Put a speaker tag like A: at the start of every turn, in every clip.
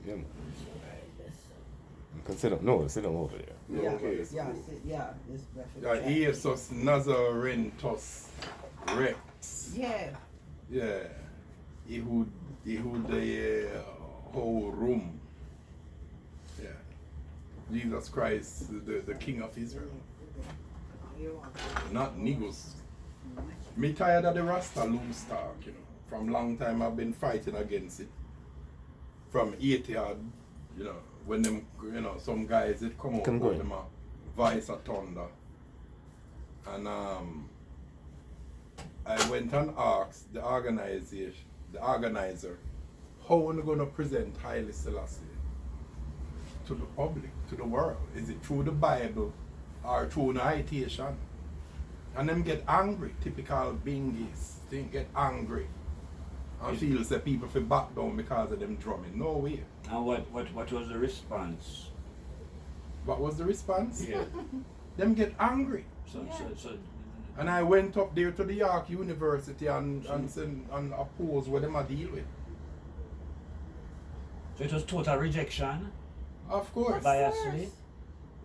A: Yeah, man. You can sit down. No, sit down over there.
B: Yeah, okay.
C: This
B: Iesus Nazarentus Rex.
C: Yeah.
B: Yeah. Ehud the whole room. Yeah. Jesus Christ, the King of Israel. Not Negus. Me tired of the Rasta loose talk, you know. From long time I've been fighting against it. From 80 you know, when them, you know, some guys it come out with them a voice of thunder. And I went and asked the organizer, how are we going to present Haile Selassie to the public, to the world? Is it through the Bible or through an citation? And them get angry, typical Bingis. They get angry and feel that people feel back down because of them drumming. No way.
D: And what was the response?
B: What was the response?
D: Yeah.
B: Them get angry.
D: So
B: And I went up there to the York University and oppose what them a deal with.
D: So it was total rejection?
B: Of course.
D: Biasly?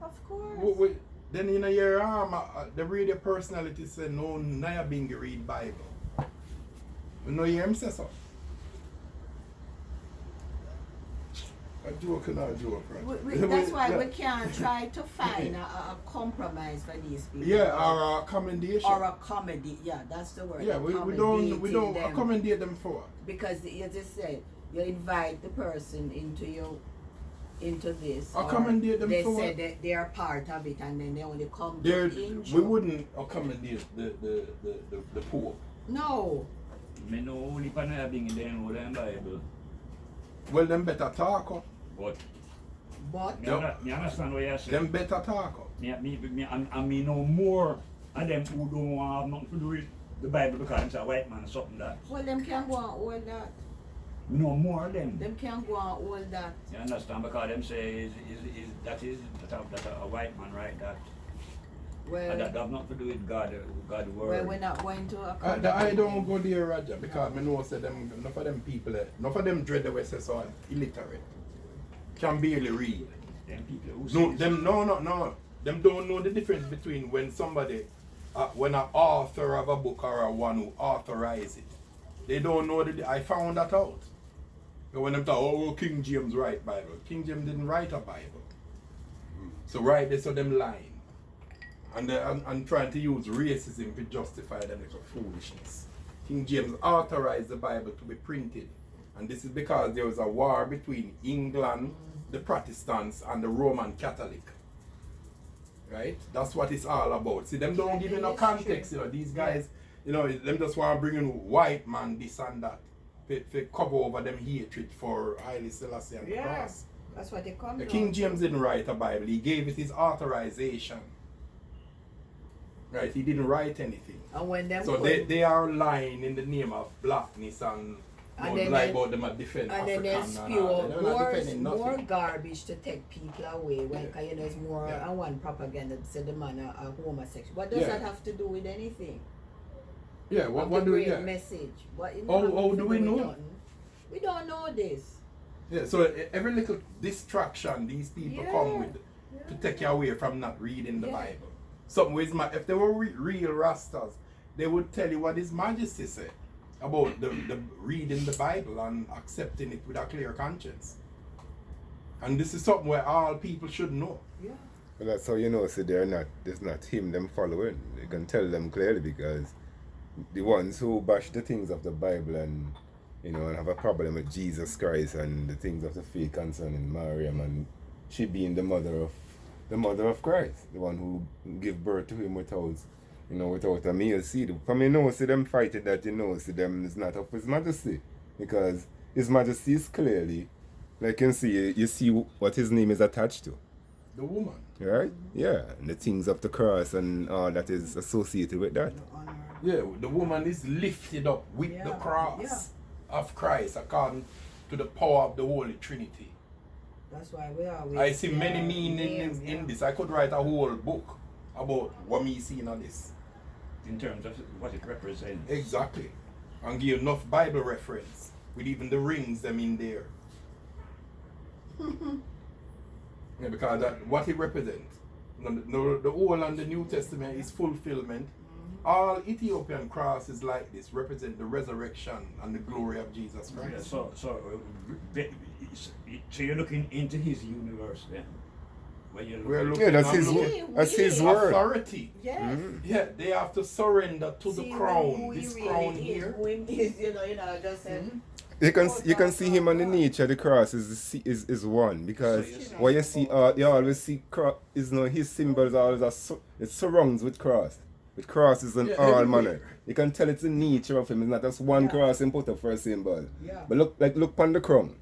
C: Of course.
B: Then in a year, the radio personality said, no, Naya Bingi read Bible. You know, hear him say so. A joke and a joke, right?
C: That's why we can't try to find a compromise for these people.
B: Yeah, or a commendation.
C: Or a comedy. Yeah, that's the word.
B: Yeah, we don't accommodate them for.
C: Because as I said, you invite the person into this.
B: Accommodate them
C: they
B: for.
C: They said that they are part of it and then they only come
B: to
C: injure.
B: We wouldn't accommodate the poor.
C: No.
D: Me know only Panaya being in the Bible.
B: Well, them better talk.
D: But
C: You
D: understand what you're saying?
B: Them better talk.
D: Me know more of them who don't want to have nothing to do with the Bible because it's a white man or something that.
C: Well, them can't go on all that.
D: Me know more of them.
C: Them can't go on all that.
D: You understand? Because them say that a white man right that.
C: Well,
D: that have nothing to do with God word.
C: Well, we're not going to
B: I don't go there, Roger, because I know say them enough of them people, enough of them dread the West so illiterate. Can barely read.
D: Them people who
B: No. Them don't know the difference between when somebody, when an author of a book or a one who authorizes it. They don't know I found that out. But when them talk, oh, King James write Bible. King James didn't write a Bible. So right there, so them lying. And trying to use racism to justify them little foolishness. King James authorized the Bible to be printed. And this is because there was a war between England, the Protestants, and the Roman Catholic. Right? That's what it's all about. See, them don't give you no context, you know, these guys, you know, them just want to bring in white man, this and that. To cover over them hatred for Haile Selassie and the cross.
C: That's what they come
B: The King James didn't write a Bible, he gave it his authorization. Right, he didn't write anything.
C: And when them
B: so they are lying in the name of blackness and lie about them at defend
C: and
B: African.
C: then they spew more garbage to take people away. When you know it's more and one propaganda to say the man a homosexual. What does that have to do with anything?
B: Yeah, what do we get?
C: Message. What,
B: how do we know?
C: We don't know this.
B: Yeah, so every little distraction these people come with to take you away from not reading the Bible. Something with if they were real Rastas, they would tell you what His Majesty said about the reading the Bible and accepting it with a clear conscience. And this is something where all people should know.
C: Yeah.
A: Well, that's how you know, so it's not him them following. You can tell them clearly because the ones who bash the things of the Bible and you know and have a problem with Jesus Christ and the things of the faith concerning Mariam and she being the mother of Christ, the one who gave birth to him without a male seed. From you know, see them fighting that see them is not of His Majesty. Because His Majesty is clearly, like you see what his name is attached to.
B: The woman.
A: Right? Yeah. And the things of the cross and all that is associated with that.
B: Yeah, the woman is lifted up with the cross of Christ according to the power of the Holy Trinity.
C: That's why we always
B: I see many meanings in this. I could write a whole book about what me seeing on this.
D: In terms of what it represents.
B: Exactly. And give enough Bible reference with even the rings them in there. Yeah, because that, what it represents. The Old and the New Testament is fulfillment. All Ethiopian crosses like this represent the resurrection and the glory of Jesus Christ.
D: Yeah, so you're looking into his universe then. When you're
B: We're
D: looking,
B: looking
A: that's
B: at
A: his word.
B: authority.
C: Yes.
B: Yeah, they have to surrender to the
C: See
B: crown.
C: who he
B: This
C: really
B: crown
C: is,
B: here.
C: who he is, just said.
A: You can see him on the nature of the cross is one, because what you see you always see cross is his symbols always it surrounds with cross. With crosses in all
B: everywhere.
A: manner. You can tell it's the nature of him. It's not just one cross and put up for a symbol.
C: Yeah.
A: But look upon the crown.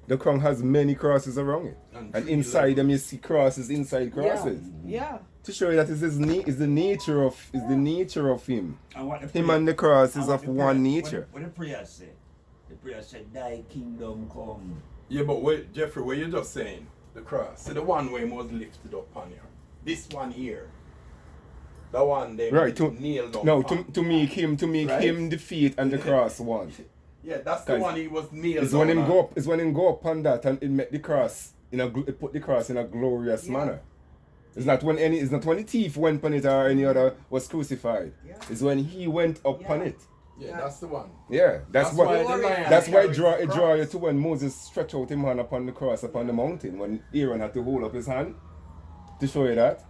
A: The crown has many crosses around it. And inside them you see crosses inside crosses.
C: Yeah.
A: To show you that is the nature of him.
D: and what the
A: Him
D: prayer-
A: and the cross
D: and
A: is
D: what
A: of
D: the
A: one
D: prayer-
A: nature.
D: What the prayer say? The prayer said, "Thy kingdom come."
B: Yeah, but wait, Jeffrey, what you're just saying, the cross. See the one where he was lifted up on here. This one here. The one they
A: Right,
B: nailed up.
A: No,
B: on.
A: to make him
B: Right?
A: the feet and the cross one.
B: Yeah, that's the
A: Guys,
B: one he was nailed
A: It's when
B: down
A: him
B: on.
A: go up. It's when him go up on that and it make the cross it put the cross in a glorious
C: Yeah.
A: manner. It's not when the thief went on it or any other was crucified.
C: Yeah.
A: It's when he went up on
C: Yeah.
A: it.
B: Yeah, that's the one.
A: Yeah, that's
B: why
A: what.
B: the lion
A: That's why
B: carries
A: it
B: the
A: draw you
B: cross.
A: to when Moses stretched out him hand upon the cross upon the mountain when Aaron had to hold up his hand to show you that.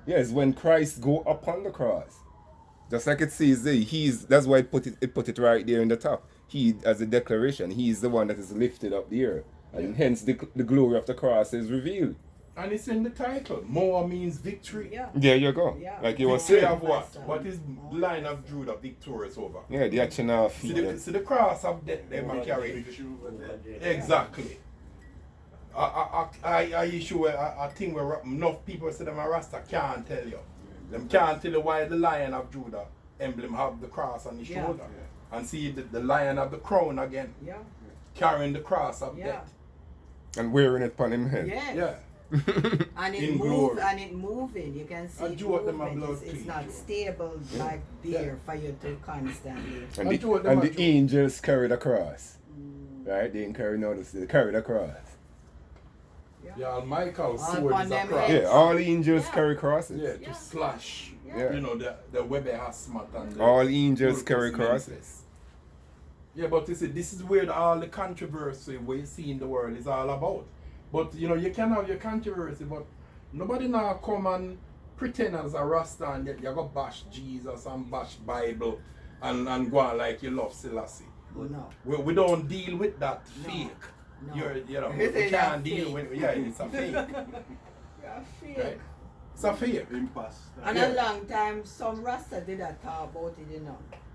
A: Yes, when Christ go upon the cross, just like it says there, that's why it put it right there in the top. He, as a declaration, he is the one that is lifted up there, and hence the glory of the cross is revealed.
B: And it's in the title. More means victory.
C: Yeah.
A: There you go.
C: Yeah.
A: Like you was
B: Victory
A: saying.
B: of what? What is line of Judah victorious over?
A: Yeah, the action of
B: See
A: feet.
B: the cross of death they might carry. Exactly. I issue a thing where enough people say them a Rasta can't tell you. Them can't tell you why the Lion of Judah emblem have the cross on the
C: Yeah.
B: shoulder. And see the Lion of the crown again,
C: Yeah.
B: carrying the cross of
C: Yeah.
B: death.
A: And wearing it upon him head.
C: Yes.
B: Yeah.
C: And
B: In glory.
C: moving. You can see
B: And
C: it
B: do what them a
C: movement.
B: blood
C: It's
B: clean,
C: not
B: Joe.
C: stable like there for you to constantly.
A: And
B: I do what
A: the,
B: them
A: and
B: a
A: the
B: do.
A: angels carry the cross. Right? They didn't carry notice, they carry the cross.
B: Yeah, and Michael's
C: All
B: sword
C: upon
B: is a
C: them
B: cross.
C: heads.
A: Yeah, all angels
C: Yeah.
A: carry crosses.
B: Yeah,
C: Yeah.
B: to slash.
C: Yeah.
B: You know, the Webbe Hasmat and the
A: All angels
B: Ulcus
A: carry
B: Mentis.
A: crosses.
B: Yeah, but you see, this is where all the controversy we see in the world is all about. But you know, you can have your controversy, but nobody now come and pretend as a Rasta and you go bash Jesus and bash Bible and go on like you love Selassie.
C: No.
B: We don't deal with that fake.
C: No.
B: You know,
C: It
B: we
C: is
B: can't
C: a
B: deal
C: fake.
B: with it's a fake.
C: Yeah, fake.
B: Right? It's a fake.
E: Impasse.
C: And
B: Yeah.
C: a long time, some Rasta did a talk about it,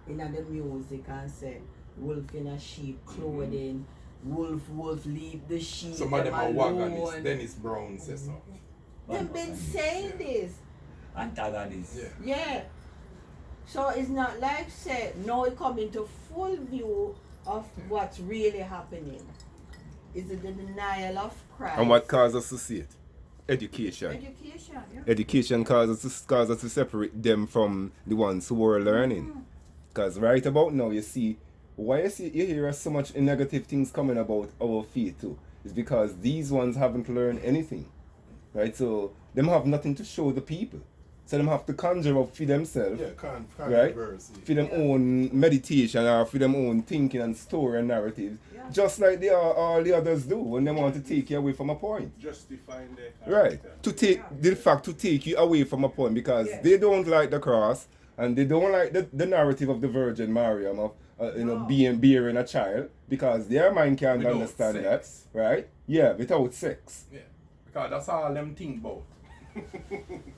C: in the music and say, wolf in a sheep clothing, wolf leave the sheep.
B: Some of them are
C: alone.
B: wagonists. Dennis Brown says so.
C: They've been saying this.
D: Antagonist.
B: Yeah.
C: Yeah. So it's not like say now it come into full view of what's really happening. Is it the denial of Christ?
A: And what causes us to see it? Education.
C: Education, yeah.
A: Education causes us to separate them from the ones who are learning. Because right about now, you hear so much negative things coming about our faith too. It's because these ones haven't learned anything. Right? So them have nothing to show the people. So them have to conjure up for themselves.
B: Yeah,
A: Right?
B: controversy.
A: For them own meditation or for them own thinking and story and narratives.
C: Yeah.
A: Just like all the others do when they want to take you away from a point.
E: Justifying their
A: Right.
E: character.
A: To take you away from a point because
C: Yes.
A: they don't like the cross and they don't like the narrative of the Virgin Mariam of
C: No.
A: bearing a child because their mind can't
B: Without
A: understand
B: sex.
A: that. Right? Yeah, without sex.
B: Yeah. Because that's all them think about.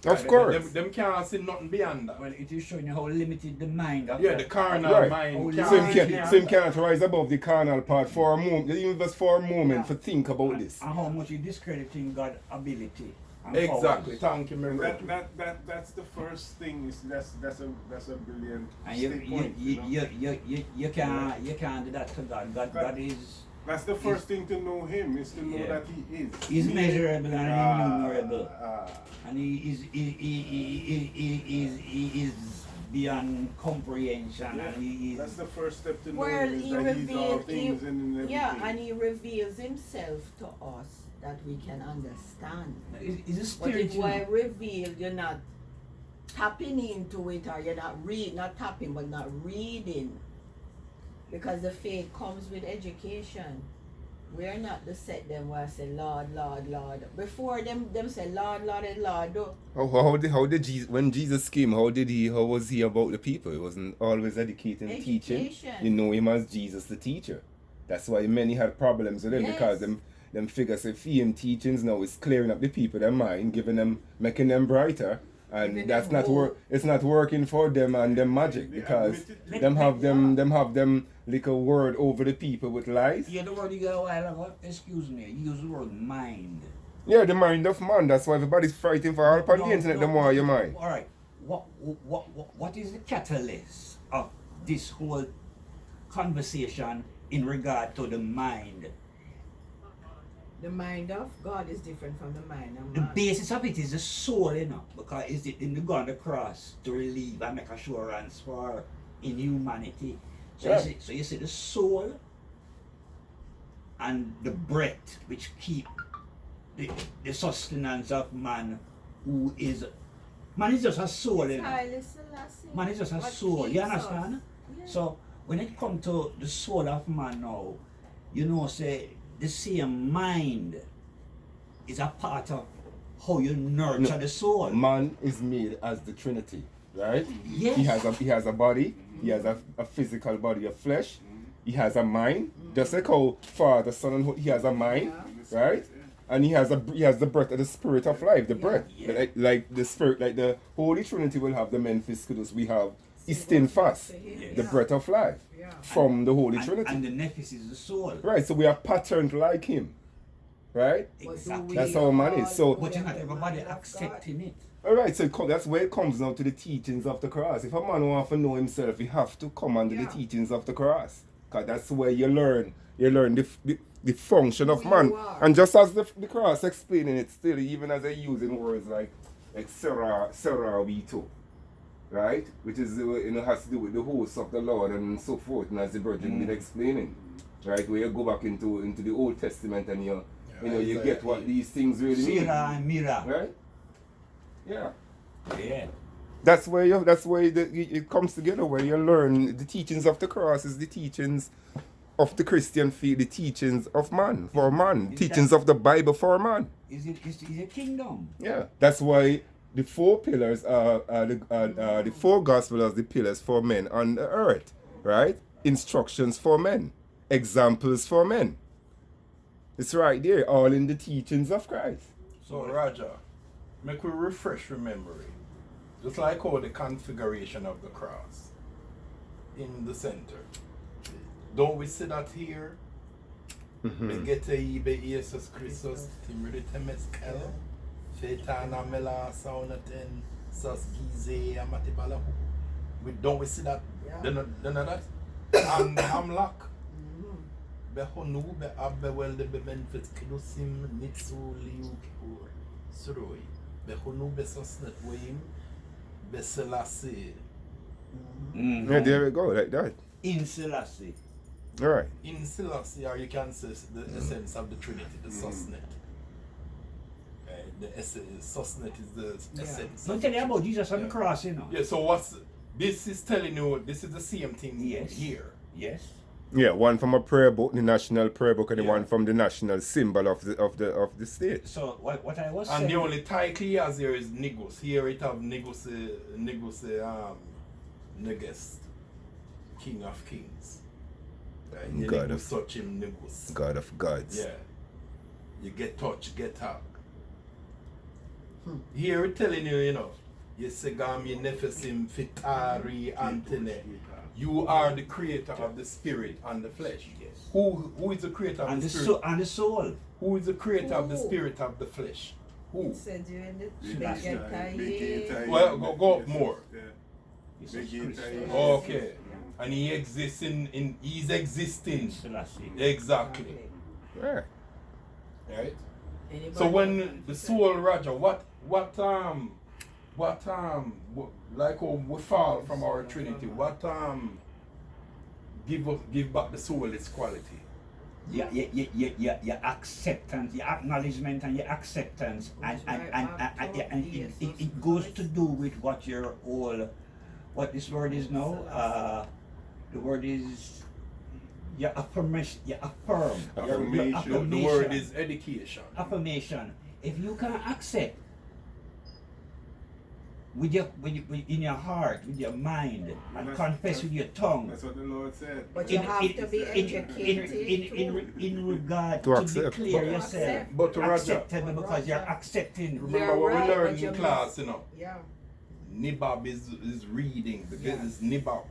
A: Of course.
B: Them can't see nothing beyond that.
D: Well, it is showing you how limited the mind of
B: Yeah, the carnal
A: Right.
B: mind
D: So
A: So
B: can't
A: him,
B: see
A: can,
B: beyond
A: so him
B: that.
A: cannot rise above the carnal part for a moment, even just for a moment,
C: Yeah.
A: to think about this.
D: and how much he discrediting God's ability. And
B: Exactly.
D: powers.
B: Thank you, my brother.
E: That's the first thing. That's a brilliant
D: And
E: point.
D: you can't do that to God. God is
E: That's the first thing to know him is to know
D: Yeah.
E: that he is.
D: He's measurable and innumerable.
E: Ah.
D: And he is beyond comprehension,
E: Yeah,
D: and he
E: that's
D: is.
E: the first step to
C: Well,
E: knowing is
C: he
E: that he's all
C: revealed,
E: things and everything.
C: yeah, and he reveals himself to us that we can understand.
D: Is a
C: But if
D: spiritual.
C: we're revealed, you're not tapping into it, or you're not tapping, but not reading. Because the faith comes with education. We're not the set them where I say Lord, Lord, Lord. Before them say Lord, Lord, and Lord.
A: How did Jesus, when Jesus came, how was he about the people? He wasn't always educating and teaching.
C: Education.
A: You know him as Jesus the teacher. That's why many had problems with him,
C: Yes.
A: because them figures say him teachings now is clearing up the people their mind, making them brighter. And
C: Giving
A: that's
C: them
A: not
C: hope.
A: it's not working for them and them magic, because them have them little word over the people with lies.
D: Yeah, the word you got a while ago, excuse me, you use the word mind.
A: Yeah, the mind of man. That's why everybody's fighting for all upon the internet. The more your mind.
D: All right. What is the catalyst of this whole conversation in regard to the mind?
C: The mind of God is different from the mind of
D: The
C: man.
D: basis of it is the soul, because it's in the God on the cross to relieve and make assurance for inhumanity. So
A: Yeah.
D: you see the soul and the breath which keep the sustenance of man, who is man is just a soul,
C: Haile Selassie.
D: Man is just a
C: What
D: soul. You
C: keeps us.
D: understand?
C: Yeah.
D: So when it comes to the soul of man now, say the same mind is a part of how you nurture the soul.
A: Man is made as the Trinity, right?
D: Yes.
A: He has a body. He has a physical body of flesh. He has a mind. Just like how Father, Son, and he has a mind, right? And he has the breath of the Spirit of life, the breath.
D: Yeah.
A: Like the Spirit, like the Holy Trinity will have the Memphis Kudus. We have Istinfas,
D: Yes.
A: the breath of life
C: Yeah.
A: from the Holy
D: and,
A: Trinity.
D: and the nephesh is the soul.
A: Right, so we are patterned like him, right?
C: But do
D: Exactly.
C: we
A: That's how man is. So-
C: all
D: But you're not
C: have the
D: everybody
C: mind of
D: accepting it.
A: All right, so that's where it comes now to the teachings of the cross. If a man wants to know himself, he have to come under the
C: Yeah.
A: teachings of the cross, because that's where you learn the function of
C: Who
A: man.
C: you are.
A: And just as the cross explaining it still, even as they're using words like Serah we too, right? Which is has to do with the hosts of the Lord and so forth, and as the Virgin been explaining, right? Where you go back into the Old Testament and you get what these things really mean,
D: Sira and Mira.
A: right? Yeah.
D: Yeah.
A: That's where it comes together, where you learn the teachings of the cross is the teachings of the Christian faith, the teachings of man for man,
D: Is
A: teachings
D: that-
A: of the Bible for man.
D: Is a kingdom.
A: Yeah, that's why the four pillars are the four gospels are the pillars for men on the earth, right? Instructions for men, examples for men. It's right there, all in the teachings of Christ.
B: So Raja, make we refresh your memory. Just like how the configuration of the cross in the center. Don't we see that here? Begete ibe Jesus Christus timrite temeskel. Fetana mela saunaten sas gize amatibala. Don't we see that?
C: Yeah.
B: Then that? And Hamlak. Behonu be abbe welde be benfit kidusim nitsu liu kipur. Suroi. Behonu be sosnet weim. Be Selassie.
A: Yeah, there we go, like that.
D: In Selassie.
A: All right.
B: In Selassie, or you can say the essence of the Trinity, the Sosnet. The essence, Sosnet is the essence.
D: Don't tell you about Jesus on the
B: Yeah.
D: cross,
B: Yeah, so this is telling you, this is the same thing
D: Yes.
B: here.
D: Yes.
A: Yeah, one from a prayer book, the national prayer book, and the
B: Yeah.
A: one from the national symbol of the state.
D: So what I was
B: And
D: saying.
B: the only title he has here is Negus. Here it have Negus, Negus, King of Kings. You
A: God
B: Negus
A: of-
B: touch him, Negus.
A: God of gods.
B: Yeah. You get touch, get hug. Here it telling you, you say Gami Nephesim Fitari Antene. You are the creator of the spirit and the flesh.
D: Yes.
B: Who is the creator of
D: And
B: the
D: the
B: spirit?
D: and the soul.
B: Who is the creator of the
C: Who?
B: spirit of the flesh? Who?
C: It said you in the
D: Selassie.
C: Begete.
B: Well, go up more.
D: Jesus
E: Begin
D: Christ.
E: time.
B: Okay. And he exists he's existing.
D: Selassie.
B: Exactly.
A: Right.
B: Right?
C: Anybody
B: So when
C: want
B: the
C: to say?
B: soul Raja, what like how we fall from our Trinity, what give back the soul its quality?
D: Your acceptance, your acknowledgement and your acceptance, and it goes to do with what your all, what this word is now, the word is your affirmation, you affirm.
E: Affirmation.
B: The word is education.
D: Affirmation. If you can accept with in your heart, with your mind, and confess with your tongue.
E: That's what the Lord said.
C: But you have to be educated
D: in regard
A: To
D: to
A: accept.
D: declare
C: To
D: yourself
C: accept.
B: But Roger,
D: acceptable because you're accepting.
B: remember what
C: right,
B: we
C: but
B: learned
C: you
B: in class,
C: must-
B: you know?
C: Yeah.
B: Nibab is reading, because
C: Yeah.
B: it's nibab.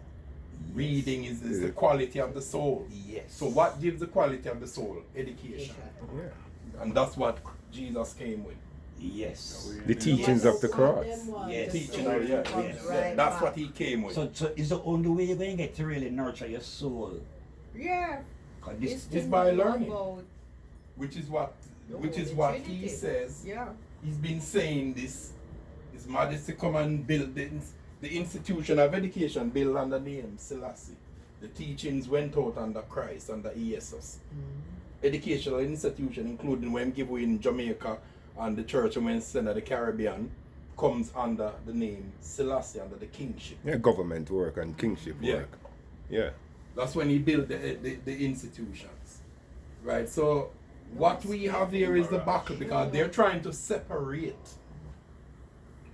B: Reading is the
A: Yeah.
B: quality of the soul.
D: Yes.
B: So what gives the quality of the soul? Education.
A: Yeah.
B: And that's what Jesus came with.
D: Yes.
A: The teachings of the cross.
D: Yes.
B: Teaching,
C: So
B: yeah,
C: it comes
D: yes.
C: right
B: That's
C: back.
B: what he came with.
D: So it's the only way you're going to get to really nurture your soul.
C: Yeah.
D: 'Cause this,
C: It's
B: this
C: to
B: by
C: know
B: learning.
C: about
B: which is what
C: the
B: which is
C: Holy
B: what
C: Trinity.
B: he says.
C: Yeah.
B: He's been saying this. His Majesty come and build the institution of education built under the name Selassie. The teachings went out under Christ, under Jesus. Educational institution, including when given in Jamaica and the church when sent to the Caribbean, comes under the name Selassie, under the kingship.
A: Yeah, government work and kingship
B: Yeah.
A: work. Yeah.
B: That's when he built the institutions. Right? So what we have here is the battle, because they're trying to separate.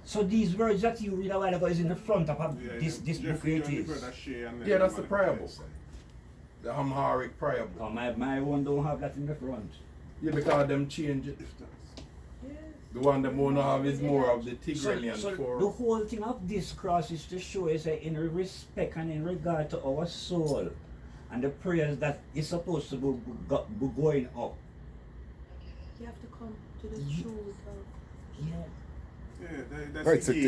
D: so these words that you read a while ago is in the front of this book
E: Jeffrey,
D: it
E: you
D: is.
E: brother Shay and
B: Yeah, that's the
E: everyone
B: prayer
E: else.
B: book. The Amharic prayer book.
D: Oh, my one don't have that in the front.
B: Yeah, because them change it. The one that wanna have is more of the Tigrelian
D: So the
B: for
D: whole thing of this cross is to show us that in respect and in regard to our soul and the prayers that is supposed to be going up.
C: You have to come to the
D: Ye-
C: truth of
D: Yeah.
E: Yeah, that's
A: Right,
E: the key.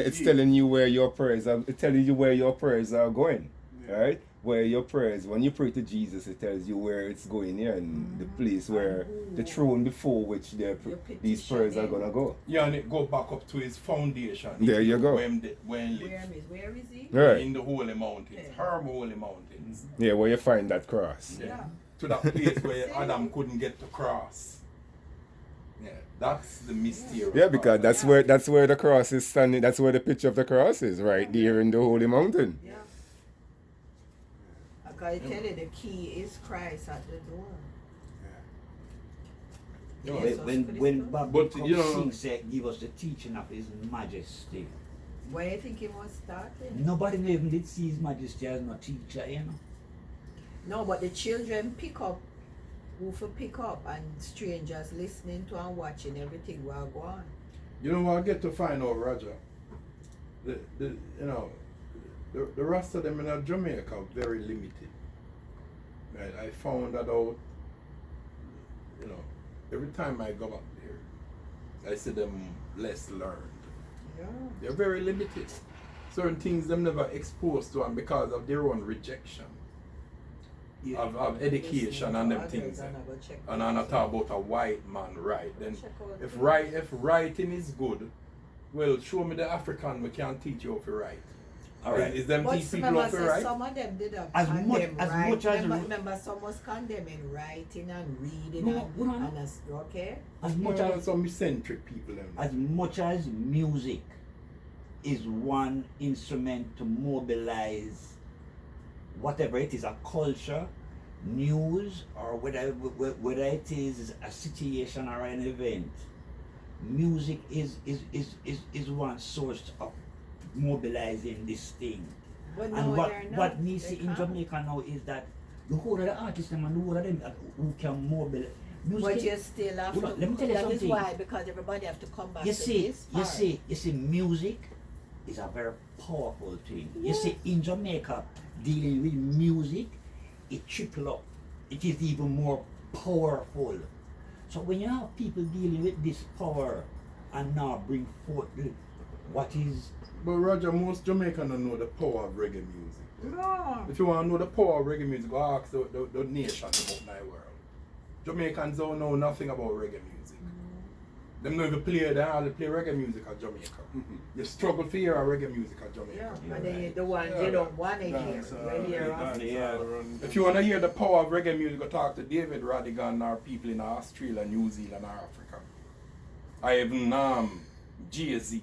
A: it's telling you where your prayers are. It's telling you where your prayers are going.
E: Yeah.
A: Right, where your prayers. When you pray to Jesus, it tells you where it's going. Yeah, and the place where the throne before which these prayers are gonna go.
B: yeah, and it go back up to his foundation.
A: There you go.
B: When
C: where is he?
A: Right.
B: in the holy mountains,
C: Yeah.
B: her holy mountains.
A: Yeah, where you find that cross.
C: Yeah.
B: To that place where Adam couldn't get to cross. Yeah, that's the mysterious.
A: Yeah, because
B: part.
A: that's where the cross is standing. That's where the picture of the cross is, right there in the holy mountain.
C: Yeah. Because I tell you, the key is Christ at the door.
B: You know,
C: Jesus
D: When
C: Christ.
D: Bob
B: But,
D: comes
B: you know-
D: sing, say, give us the teaching of His Majesty.
C: Where you think he was starting?
D: Nobody even did see His Majesty as no teacher, you know.
C: No, but the children pick up, who for pick up, and strangers listening to and watching everything while go on.
B: You know what I get to find out, Roger? The rest of them in Jamaica are very limited. Right? I found that out, you know, every time I go up there, I see them less learned.
C: Yeah.
B: They're very limited. Certain things them never exposed to, and because of their own rejection of education and them things. And I'm not talking about a white man, right? Then if writing is good, well, show me the African we can teach you how to write.
D: All right.
B: Is them
C: But
B: teach people
C: remember,
B: how to
C: say
B: write?
C: some of them did a
D: As
C: condemn
D: much as
C: remember some was condemning writing and reading
D: No,
C: okay?
D: as much
B: You know,
D: as
B: some eccentric people. Them.
D: as much as music is one instrument to mobilize whatever it is, a culture, news, or whether it is a situation or an event, music is one source of mobilizing this thing.
C: But no,
D: And
C: they're not.
D: what we
C: They
D: see in
C: can't.
D: Jamaica now is that the whole of the artists them and the whole of them who can mobilize music.
C: But you still have
D: Hold
C: to.
D: on, let me tell you
C: that is
D: something.
C: why, because everybody have to come back
D: You
C: to
D: see,
C: this
D: you see, music is a very powerful thing. You see, in Jamaica, dealing with music, it triple up. It is even more powerful. So when you have people dealing with this power and now bring forth what is
B: But Roger, most Jamaicans don't know the power of reggae music.
C: No.
B: If you want to know the power of reggae music, go ask the nation about my world. Jamaicans don't know nothing about reggae music. Them don't even play, they hardly play reggae music at Jamaica. You struggle to hear reggae music at Jamaica.
C: Yeah, and then the ones you don't want to hear, you hear them.
B: If you want to hear the power of reggae music, go talk to David Radigan or people in Australia, New Zealand, or Africa. I even Jay-Z,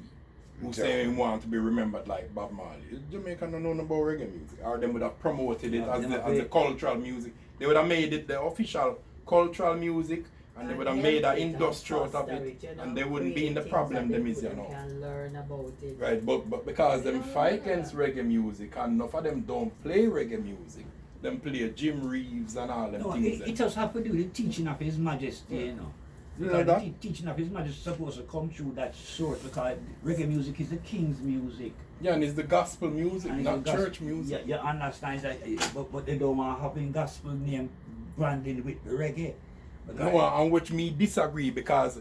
B: who say he want to be remembered like Bob Marley. Jamaica don't know about reggae music, or they would have promoted it as the cultural music. They would have made it the official cultural music, and they would have made an industry out of it, and they wouldn't be in the problem them is, you know.
C: Can learn about it.
B: Right, but because them fight against reggae music, and enough of them don't play reggae music, them play Jim Reeves and all them
D: No,
B: things.
D: it just have to do with the teaching of His Majesty, you know. Because the teaching of His Majesty is supposed to come through that sort, because reggae music is the king's music.
B: Yeah, and it's the gospel music,
D: And
B: not
D: it's the
B: church music.
D: Yeah, you understand that, but they don't want to have in gospel name branding with reggae.
B: No, and which me disagree, because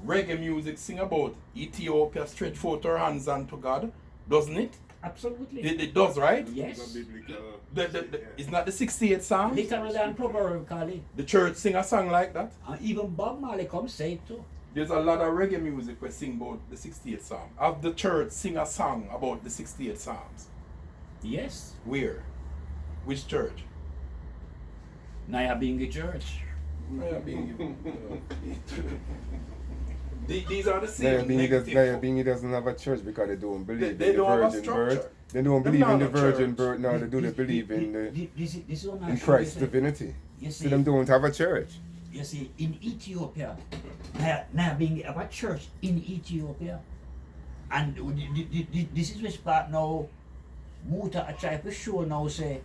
B: reggae music sing about Ethiopia stretch forth her hands unto God, doesn't it?
D: Absolutely.
B: It does, right?
D: Yes.
B: It's not the 68 Psalms.
D: Literally and proverbially.
B: The church sing a song like that.
D: And even Bob Marley comes say it too.
B: There's a lot of reggae music we sing about the 68 Psalm. Have the church sing a song about the 68 Psalms?
D: Yes.
B: Where? Which church?
D: Naya being the church.
B: These are the
A: Naya
B: same
A: Bingi doesn't have a church because they don't believe
B: They
A: in the
B: don't have a
A: virgin
B: structure.
A: birth. They don't
B: Them
A: believe in
B: not
A: the
B: a
A: virgin
B: church.
A: birth, nor do they believe in
D: This is what I'm
A: in
D: sure
A: Christ's
D: you say.
A: divinity.
D: You
A: So
D: see,
A: them don't have a church.
D: you see, in Ethiopia, Naya being have a church in Ethiopia. And this is which part now Muta I try to show now say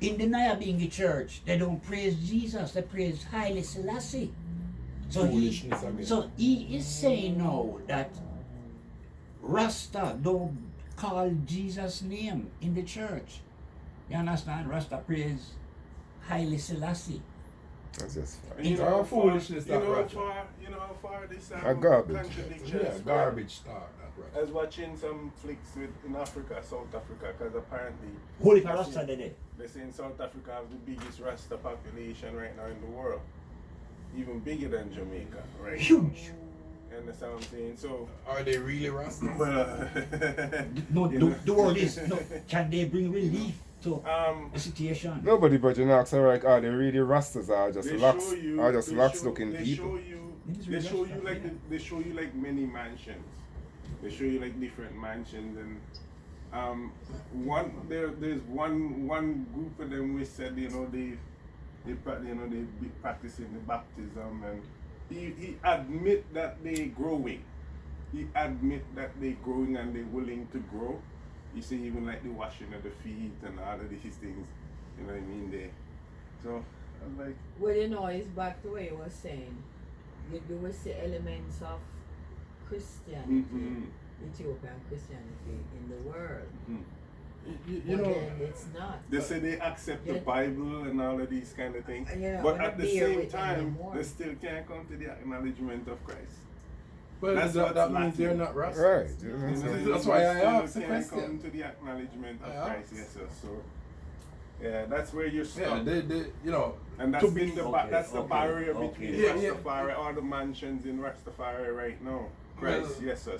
D: in the Nyabingi church they don't praise Jesus, they praise Haile Selassie. So
B: Foolishness again.
D: he is saying now that Rasta don't call Jesus' name in the church. You understand? Rasta praise Haile Selassie.
A: That's just fine.
B: You know, foolishness that right.
E: You know how far this
A: A garbage.
E: contradiction
B: Yeah,
E: is
B: garbage talk that
E: I
B: right.
E: was watching some flicks in Africa, South Africa, because apparently
D: Holy for Rasta today.
E: they say in South Africa have the biggest Rasta population right now in the world, even bigger than Jamaica, right?
D: Huge.
E: You understand what I'm saying? So,
B: Are they really Rasta?
E: well,
D: No,
E: you know.
D: the word is no, can they bring relief to
E: um,
D: the situation?
A: Nobody but you ask her like, are they really rastas or just
E: they
A: locks
E: show you,
A: or just
E: they
A: locks
E: show-
A: looking
E: they
A: people?
E: Show you,
D: It is
E: they
D: really
E: show you
D: Rasta,
E: like
D: yeah.
E: they show you like many mansions. They show you like different mansions, and there's one group of them we said they be practicing the baptism, and he admit that they growing. He admit that they growing and they willing to grow. You see, even like the washing of the feet and all of these things, you know what I mean? So I'm like,
C: Well, you know, it's back to what you were saying. You will see elements of Christianity, Ethiopian Christianity in the world.
B: You
C: But
B: know,
C: then it's not.
E: they say they accept the
C: Yeah.
E: Bible and all of these kind of things,
C: Yeah,
E: but
C: when
E: at
C: they
E: the
C: bear
E: same
C: with them
E: time,
C: more.
E: they still can't come to the acknowledgement of Christ.
B: well,
E: That's
B: that
E: what's
B: means they're
E: lacking.
B: not Rasta.
A: Right.
E: You know,
B: That's
E: they
B: why I
E: still
B: asked the
E: can't
B: question.
E: come to the acknowledgement of
B: I
E: Christ.
B: asked.
E: Yes, sir. So, yeah, that's where you're stuck.
B: Yeah, they, you know,
E: And
B: to
E: that's
B: be-
E: that's the barrier between
B: Yeah, yeah.
E: Rastafari, all the mansions in Rastafari right now. Christ, yes, sir.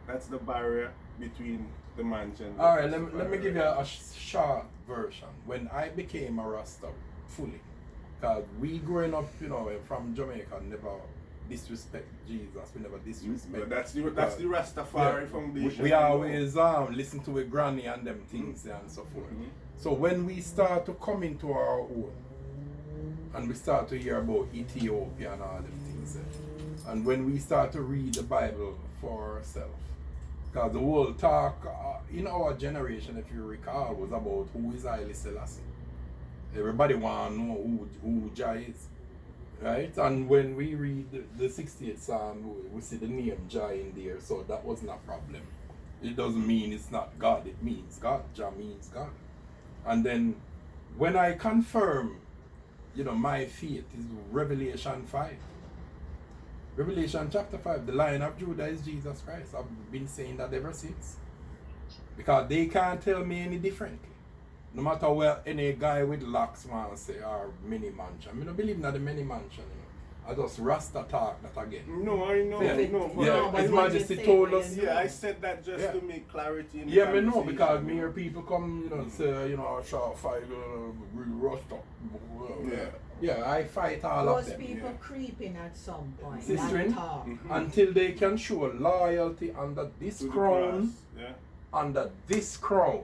E: That's the barrier between the mansions.
B: all right. Let me give you a short version. When I became a Rasta fully, because we growing up, you know, from Jamaica, never disrespect Jesus. We never disrespect.
E: But that's the Rastafari
B: Yeah.
E: foundation.
B: We always listen to a granny and them things and so forth. So when we start to come into our own, and we start to hear about Ethiopia and all them things, and when we start to read the Bible for ourselves, because the whole talk in our generation, if you recall, was about who is Haile Selassie. Everybody want to know who Jah is. Right? And when we read the 68th Psalm, we see the name Jah in there, so that wasn't a problem. It doesn't mean it's not God, it means God. Jah means God. And then when I confirm, you know, my faith is Revelation 5. Revelation chapter 5, the Lion of Judah is Jesus Christ. I've been saying that ever since. Because they can't tell me any differently. No matter what any guy with locks man say, or many mansion. I don't believe in the many mansion, you know. I just Rasta talk that again.
E: No, I know,
B: Yeah.
E: no, but
B: Yeah,
C: but
B: His
C: what
B: Majesty
C: you say,
B: told
C: what
B: us.
C: you
E: yeah, I said that just
B: Yeah.
E: to make clarity in the
B: Yeah, me know
E: conversation.
B: because me hear people come, say, I shall fight, Rasta.
E: Yeah.
B: Yeah, I fight all of
C: Those
B: them.
C: people
E: yeah.
C: creeping at some point.
B: Sister,
C: That talk.
B: Until they can show loyalty under this
E: To the
B: crown,
E: cross, yeah.
B: under this crown,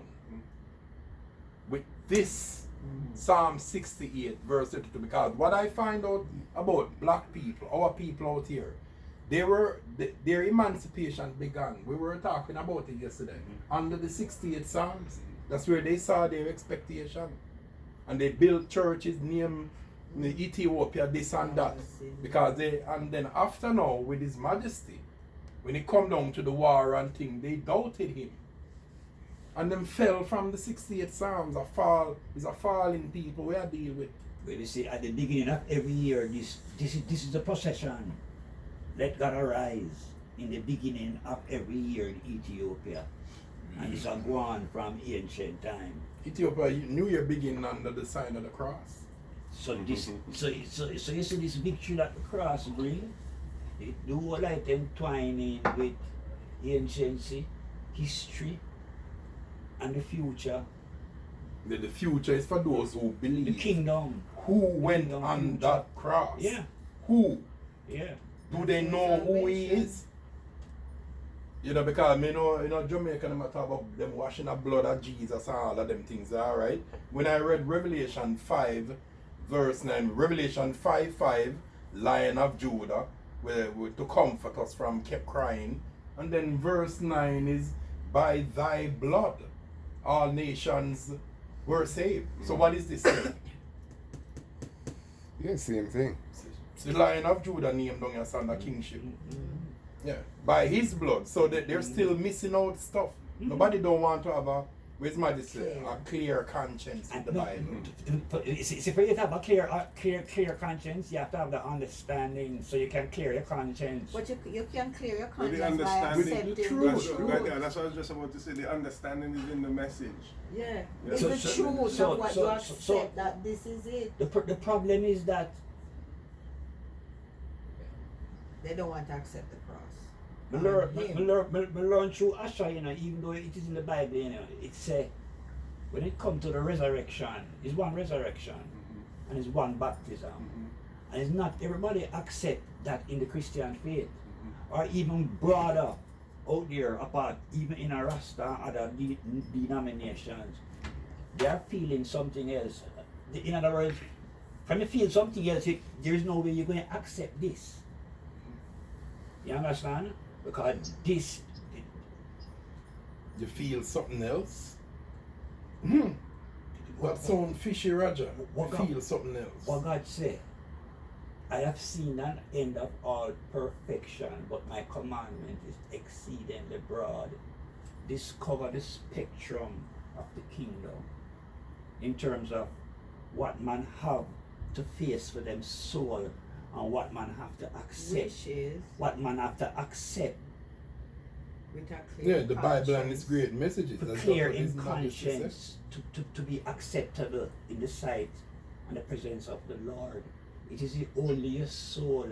B: with this Psalm 68 verse 32, because what I find out about black people, our people out here, their emancipation began. We were talking about it yesterday. Under the 68 Psalms, that's where they saw their expectation. And they built churches named Ethiopia, this and that. Because and then after now, with His Majesty, when it come down to the war and thing, they doubted Him. And them fell from the 68 Psalms. Is a falling people we are deal with.
D: Well, you see, at the beginning of every year, this is the procession. Let God arise in the beginning of every year in Ethiopia. And it's a go on from ancient time.
B: Ethiopia New Year begin under the sign of the cross.
D: So this so you see this victory that the cross bring, it do all like them twining with anciency, history, and the future,
B: The future is for those who believe.
D: the kingdom.
B: Who went
D: Kingdom,
B: on
D: future.
B: that cross?
D: Yeah.
B: Who?
D: Yeah.
B: Do they know who He is? Because Jamaica, them talk about them washing the blood of Jesus and all of them things, alright? When I read Revelation 5, verse 9, Revelation 5:5, Lion of Judah, where to comfort us from kept crying. And then verse 9 is, by thy blood, all nations were saved. So what is this saying?
A: Yeah, same thing.
B: It's the Lion of Judah named down your son, the kingship. Yeah, by His blood. So that they're still missing out stuff. Nobody don't want to have His Majesty, a clear conscience in
D: And
B: the
D: no,
B: Bible.
D: see, for you to have a clear conscience, you have to have the understanding so you can clear your conscience.
C: But you can clear your
E: With the
C: conscience by
E: understanding,
C: accepting
B: the
C: the
B: truth.
C: truth.
E: That's what I was just about to say. The understanding is in the message.
C: Yeah,
E: Yeah.
C: it's
D: So-
C: the
D: so-
C: truth
D: so-
C: of what
D: so-
C: you accept
D: so-
C: that this is it.
D: The problem is that
C: They don't want to accept the cross.
D: me learn through Asha, even though it is in the Bible, it say when it comes to the resurrection, it's one resurrection and it's one baptism. And it's not everybody accept that in the Christian faith, or even broader out there apart, even in a Rasta and other denominations. They are feeling something else. In other words, when you feel something else, there is no way you're going to accept this. You understand? Because this,
B: You feel something else? What sound fishy, Roger?
D: What
B: You
D: God-
B: feel something else.
D: what God said, I have seen an end of all perfection, but my commandment is exceedingly broad. This covers the spectrum of the kingdom in terms of what man have to face for them soul and what man have to accept.
C: Which is
D: What man have to accept
C: with a clear
B: Yeah, the Bible and its
C: conscience.
B: great messages.
D: to
B: That's
D: clear
B: what
D: in
B: His Majesty said.
D: conscience, to be acceptable in the sight and the presence of the Lord. It is only your soul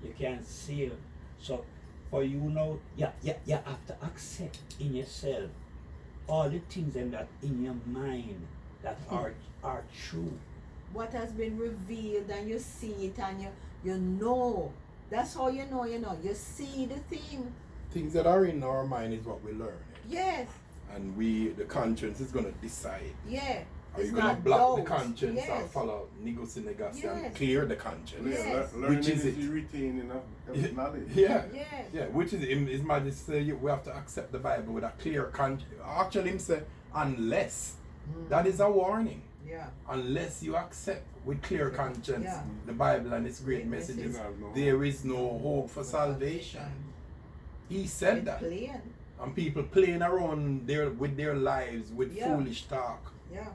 D: you can save. So for you now, you have to accept in yourself all the things that in your mind that are true.
C: What has been revealed and you see it and you know. That's how you know. You see the thing.
B: Things that are in our mind is what we learn.
C: Yes.
B: And the conscience is going to decide.
C: Yeah.
B: Are you
C: It's
B: going to
C: not
B: block the
C: doubt.
B: conscience or
C: Yes.
B: follow Negosi Negasi and
C: Yes.
B: clear the conscience?
C: Yes.
E: Learning
B: Which is it?
E: the retaining of knowledge.
B: Yeah.
C: Yes.
B: Yeah, which is His Majesty say we have to accept the Bible with a clear conscience. Actually, Him say, unless. That is a warning.
C: Yeah.
B: Unless you accept with clear conscience
C: Yeah.
B: the Bible and its great
C: Great
B: messages,
C: messages.
B: there is no hope for salvation. He said
C: It's
B: that.
C: plain.
B: And people playing around with their lives with
C: Yeah.
B: foolish talk.
C: Yeah.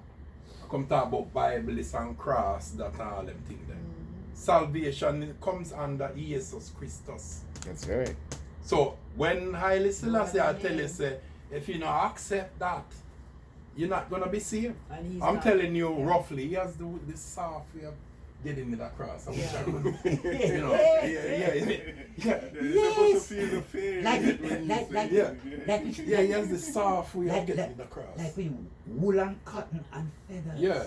B: Come talk about Bible, this and cross, that and all them things. Salvation comes under Jesus Christus.
A: That's right.
B: So when Haile Selassie I
C: Amen.
B: tell you, say, if you don't accept that, you're not gonna be saved.
C: And he's
B: I'm
C: not-
B: telling you
C: yeah.
B: roughly, he has the soft way of getting with a cross. I wish
C: Yeah.
B: I could, you know, yeah.
E: You're supposed to feel the fear.
D: Like-
E: when you
D: like-
E: say
D: like-
E: that.
D: like-
B: Yeah, he has the soft way of
D: Like-
B: getting
D: like-
B: with the cross.
D: Like with wool and cotton and feathers.
B: Yeah.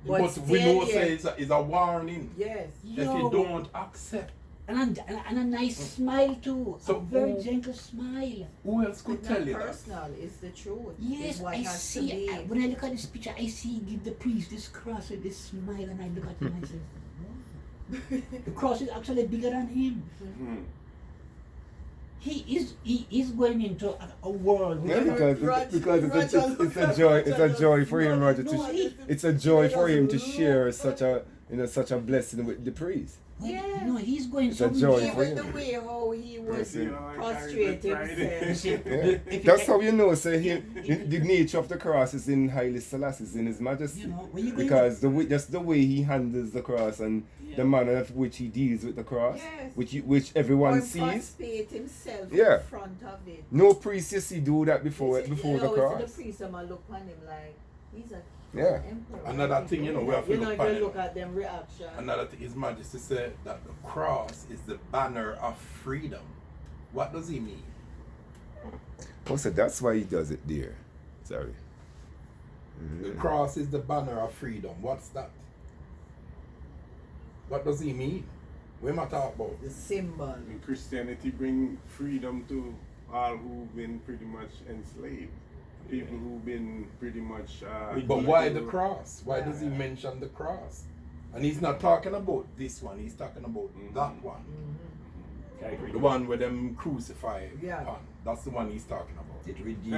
C: But
B: But we
C: still,
B: know
C: yeah.
B: say it's a warning.
C: Yes.
B: If
D: Yo.
B: you don't accept,
D: And a nice smile too.
B: So
D: a very
B: who-
D: gentle smile.
B: who else could
C: It's
B: tell
C: not
B: you that?
C: personal, it's the truth.
D: Yes,
C: It's what
D: I
C: has to
D: see.
C: be.
D: When I look at this picture, I see give the priest this cross with this smile, and I look at him and I say, the cross is actually bigger than him.
E: Mm.
D: He is going into a world.
A: Yeah,
D: where-
A: because it's a joy for him, Roger. It's a joy for him to share such a blessing with the priest.
C: Yeah.
D: No, he's going
A: It's a
D: somewhere.
A: joy for
C: Even
A: him.
C: the way how he was
A: Yes,
E: You know, I
C: prostrate
E: carry the pride.
C: himself.
A: Yeah.
D: If
A: That's
D: you-
A: how you know, say the nature of the cross is in Haile Selassie, is in His Majesty.
D: You know, when you go
A: Because just the way he handles the cross and
D: Yeah.
A: the manner of which he deals with the cross,
C: Yes.
A: which everyone
C: Or
A: sees.
C: prostrate himself
A: Yeah.
C: in front of it.
A: No priest you see do that before
C: You
A: the
C: know,
A: cross.
C: The priest I'ma look on him like he's a
A: Yeah.
C: emperor.
B: Another thing, you know, we have to
C: you know,
B: look
C: if
B: on
C: you
B: him.
C: look at them reaction.
B: Another thing, His Majesty said that the cross is the banner of freedom. What does he mean?
A: Oh, so that's why he does it there. Sorry.
B: The cross is the banner of freedom. What's that? What does he mean? What am I talking about?
C: The symbol.
E: And Christianity bring freedom to all who've been pretty much enslaved. People who've been pretty much.
B: But why the cross? Why does he mention the cross? And he's not talking about this one. He's talking about that one. The one where them crucify
C: Yeah.
B: upon. That's the one he's talking about.
D: It redeemed.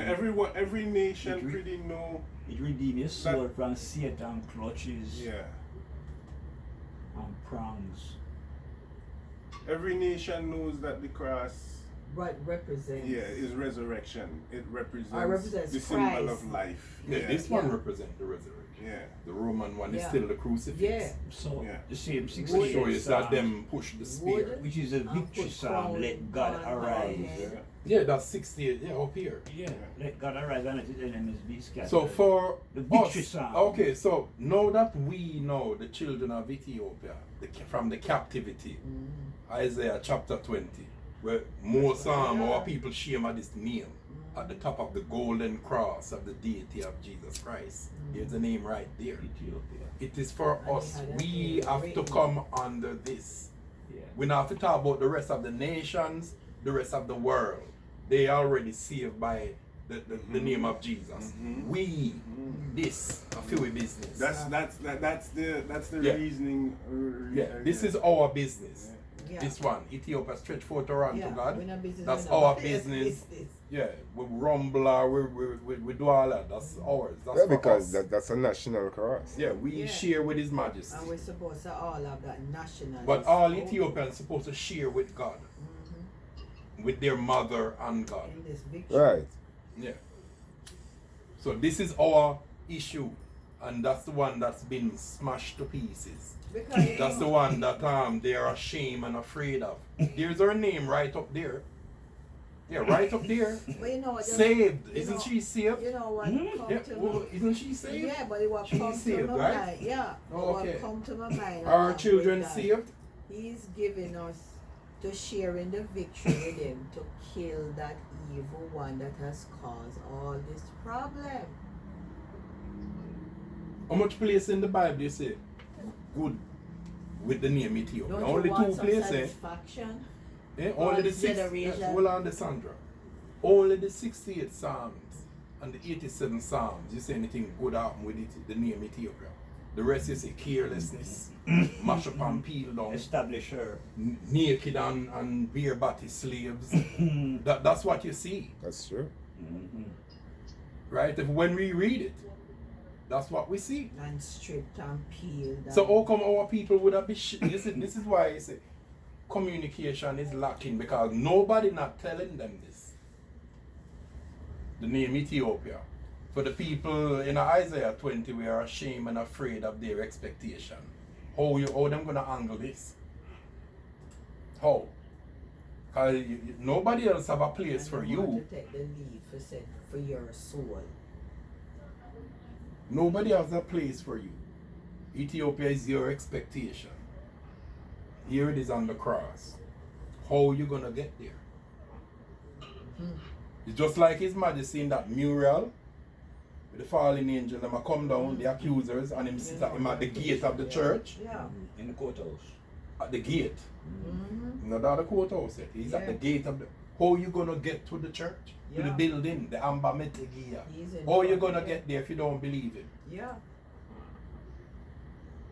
E: Every nation
D: It re-
E: pretty know.
D: It redeemed your soul from Satan clutches
E: Yeah.
D: and prongs.
E: Every nation knows that the cross,
C: What represents?
E: is resurrection. It represents,
C: represents
E: the symbol
C: Christ.
E: of life.
B: Yeah, this one
C: Yeah.
B: represents the resurrection.
E: Yeah.
B: The Roman one is
C: Yeah.
B: still the crucifix.
C: Yeah.
D: So
E: Yeah.
D: the same
B: To
D: 68
B: show you that
D: Psalms,
B: them push the spear.
C: Wood.
D: which is a victory
C: put
D: psalm.
C: crown
D: Let God
C: on our
D: arise.
C: head.
B: Yeah, that's 68. Yeah, up here.
D: Yeah, let God arise and let his enemies be scattered.
B: So for
D: The victory
B: us,
D: psalm.
B: okay, so now that we know the children of Ethiopia from the captivity, Isaiah chapter 20, where more psalm
C: Yeah.
B: our people shame at this name at the top of the golden cross of the deity of Jesus Christ. Here's the name right there.
D: Ethiopia.
B: It is for
C: And
B: us.
C: it had a
B: We
C: name
B: have to
C: written.
B: come under this.
D: Yeah.
B: We don't have to talk about the rest of the nations, the rest of the world. They already saved by the name of Jesus. We, this, a few business.
E: That's the
B: Yeah.
E: reasoning.
B: Yeah, this is our business.
C: Yeah.
B: This one, Ethiopia Stretch for Toronto,
C: Yeah,
B: God.
C: we're not business,
B: That's
C: we're not
B: our
C: business.
B: business. Yeah, we rumble or we do all that. That's ours. That's
A: Yeah,
B: for
A: because
B: us.
A: that's a national cross.
B: Yeah, we
C: Yeah.
B: share with His Majesty.
C: And we're supposed to all have that national.
B: But all Ethiopians supposed to share with God, with their mother and God.
C: in this victory.
A: Right.
B: Yeah. So this is our issue, and that's the one that's been smashed to pieces.
C: Because
B: That's the one that they are ashamed and afraid of. There's her name right up there. Yeah, right up there.
C: Well, you know,
B: Saved.
C: you
B: Isn't
C: know-
B: she saved?
C: You know what come
B: Yeah.
C: to
B: Well,
C: me?
B: isn't she saved?
C: Yeah, but it will
B: She's
C: come to
B: saved,
C: my
B: right?
C: mind. Yeah.
B: Oh, okay.
C: What come to my mind.
B: Are
C: along
B: children
C: with that,
B: saved?
C: He's giving us to share in the victory with him to kill that evil one that has caused all this problem.
B: How much place in the Bible you say good with the name Ethiopia?
C: Don't
B: Only
C: you want
B: two
C: some
B: places.
C: satisfaction?
B: Only the
C: God's
B: 6.
C: generation.
B: Yes, hold on, Sandra. Only the 68 Psalms and the 87 Psalms. You say anything good happen with it, the name Ethiopia. The rest you say carelessness, mash up and peel down,
D: Establish her.
B: naked and bare body slaves. That's what you see,
A: That's true.
B: right? When we read it, that's what we see.
C: And stripped and peeled.
B: So
C: and-
B: how come our people would have been this is why I say communication is lacking, because nobody not telling them this. The name Ethiopia. For the people in Isaiah 20, we are ashamed and afraid of their expectation. How them gonna handle this? How? Because nobody else have a place
C: and
B: for
C: you want
B: you.
C: to take the lead for your soul.
B: Nobody has a place for you. Ethiopia is your expectation. Here it is on the cross. How you gonna get there? It's just like His Majesty in that mural with the fallen angel, them a come down, the accusers, and him sit him at the gate of the church.
C: Yeah.
D: In the courthouse.
B: At the gate.
C: Mm-hmm.
B: Not at the courthouse yet. He's at the gate of the. How you gonna get to the church? To the
C: Yeah.
B: building, the Amber Metegia.
C: He's in
B: How you
C: front,
B: gonna
C: yeah.
B: get there if you don't believe Him?
C: Yeah.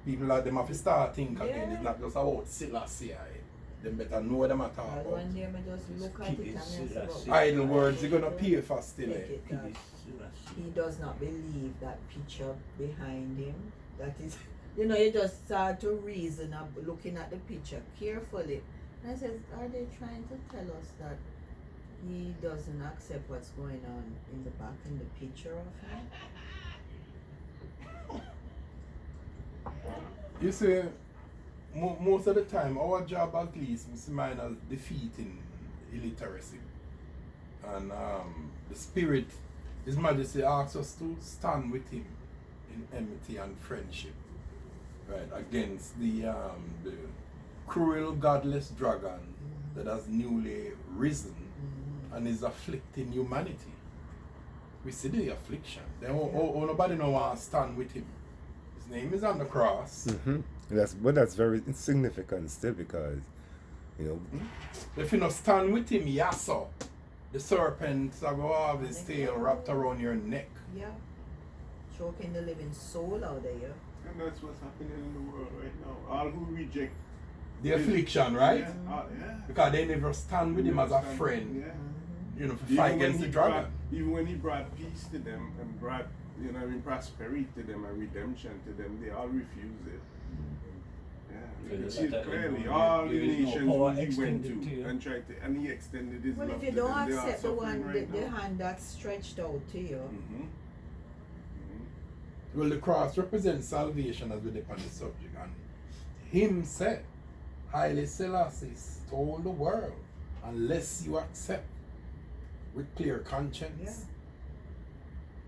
B: People like them have to start think again.
C: Yeah.
B: It's not just about Selassie. Them better know them at
C: But
B: all.
C: one day I just look at it and I say,
D: Selassie.
B: Idle words, you're gonna pay for still.
C: Take it that he does not believe that picture behind him. That is, you just start to reason up looking at the picture carefully. And I says, are they trying to tell us that he doesn't accept what's going on in the back in the picture of him?
B: You see, most of the time, our job at least is mine as defeating illiteracy. And the Spirit, His Majesty asks us to stand with Him in enmity and friendship, right, against the cruel, godless dragon that has newly risen and is afflicting humanity. We see the affliction. Then nobody no want to stand with Him. His name is on the cross.
A: But that's very insignificant still because,
B: If you not stand with Him, yasso, the serpents are going to have his tail wrapped around your neck.
C: Yeah. Choking the living soul out of you.
E: And that's what's happening in the world right now. All who reject
B: The affliction, right?
E: Yeah, yeah.
B: Because they never stand with Him as a
E: Stand-
B: friend,
E: Yeah.
B: to fight against the dragon.
E: Even when He brought peace to them and brought, prosperity to them and redemption to them, they all refused it. Yeah, you can see it clearly. All the nations who He went to and tried to, and He extended His
C: Well,
E: love
C: if you
E: to
C: don't
E: them. They are
C: accept the
E: suffering
C: one,
E: right
C: the
E: now.
C: hand that's stretched out to you,
B: Well, the cross represents salvation as we did on the subject. And Him said, Haile Selassie told the world, unless you accept with clear conscience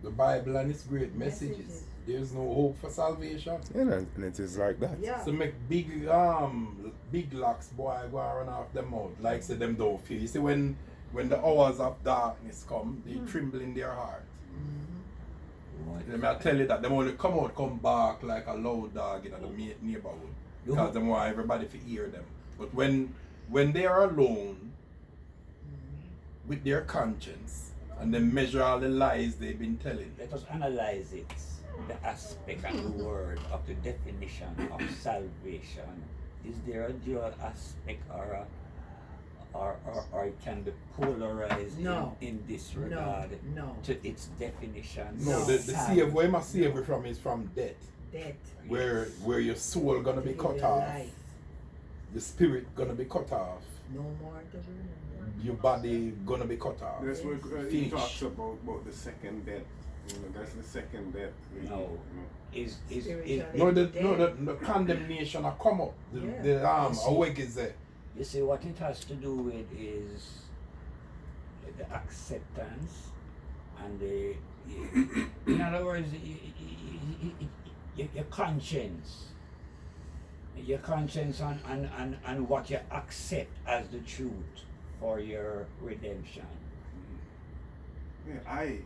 B: the Bible and its great messages, there's no hope for salvation.
A: and it is like that.
C: yeah.
B: So make big locks boy go and run off them out. Like say them don't feel. You see when the hours of darkness come, they tremble in their heart. Let me tell you that them only come back like a loud dog in the neighborhood. Because them want everybody to hear them. But when they are alone with their conscience and they measure all the lies they've been telling.
D: Let us analyze it. The aspect and the word of the definition of salvation. Is there a dual aspect or it can be polarized
C: No.
D: in this regard
C: No.
D: to its definition?
B: No, the save where you must save you from is from death.
C: Death.
B: Where your soul gonna be
C: To give
B: cut
C: you
B: off.
C: life.
B: Your spirit gonna be cut off.
C: No more to remember.
B: Your body gonna be cut off.
E: That's what He
B: Finish.
E: talks about the second death. That's the second death. Really.
D: No. Is
C: Spiritually.
B: No, the condemnation will come up. The
D: Yes.
B: awake is there.
D: you see what it has to do with is the acceptance and the in other words your conscience and what you accept as the truth for your redemption.
E: Yeah, I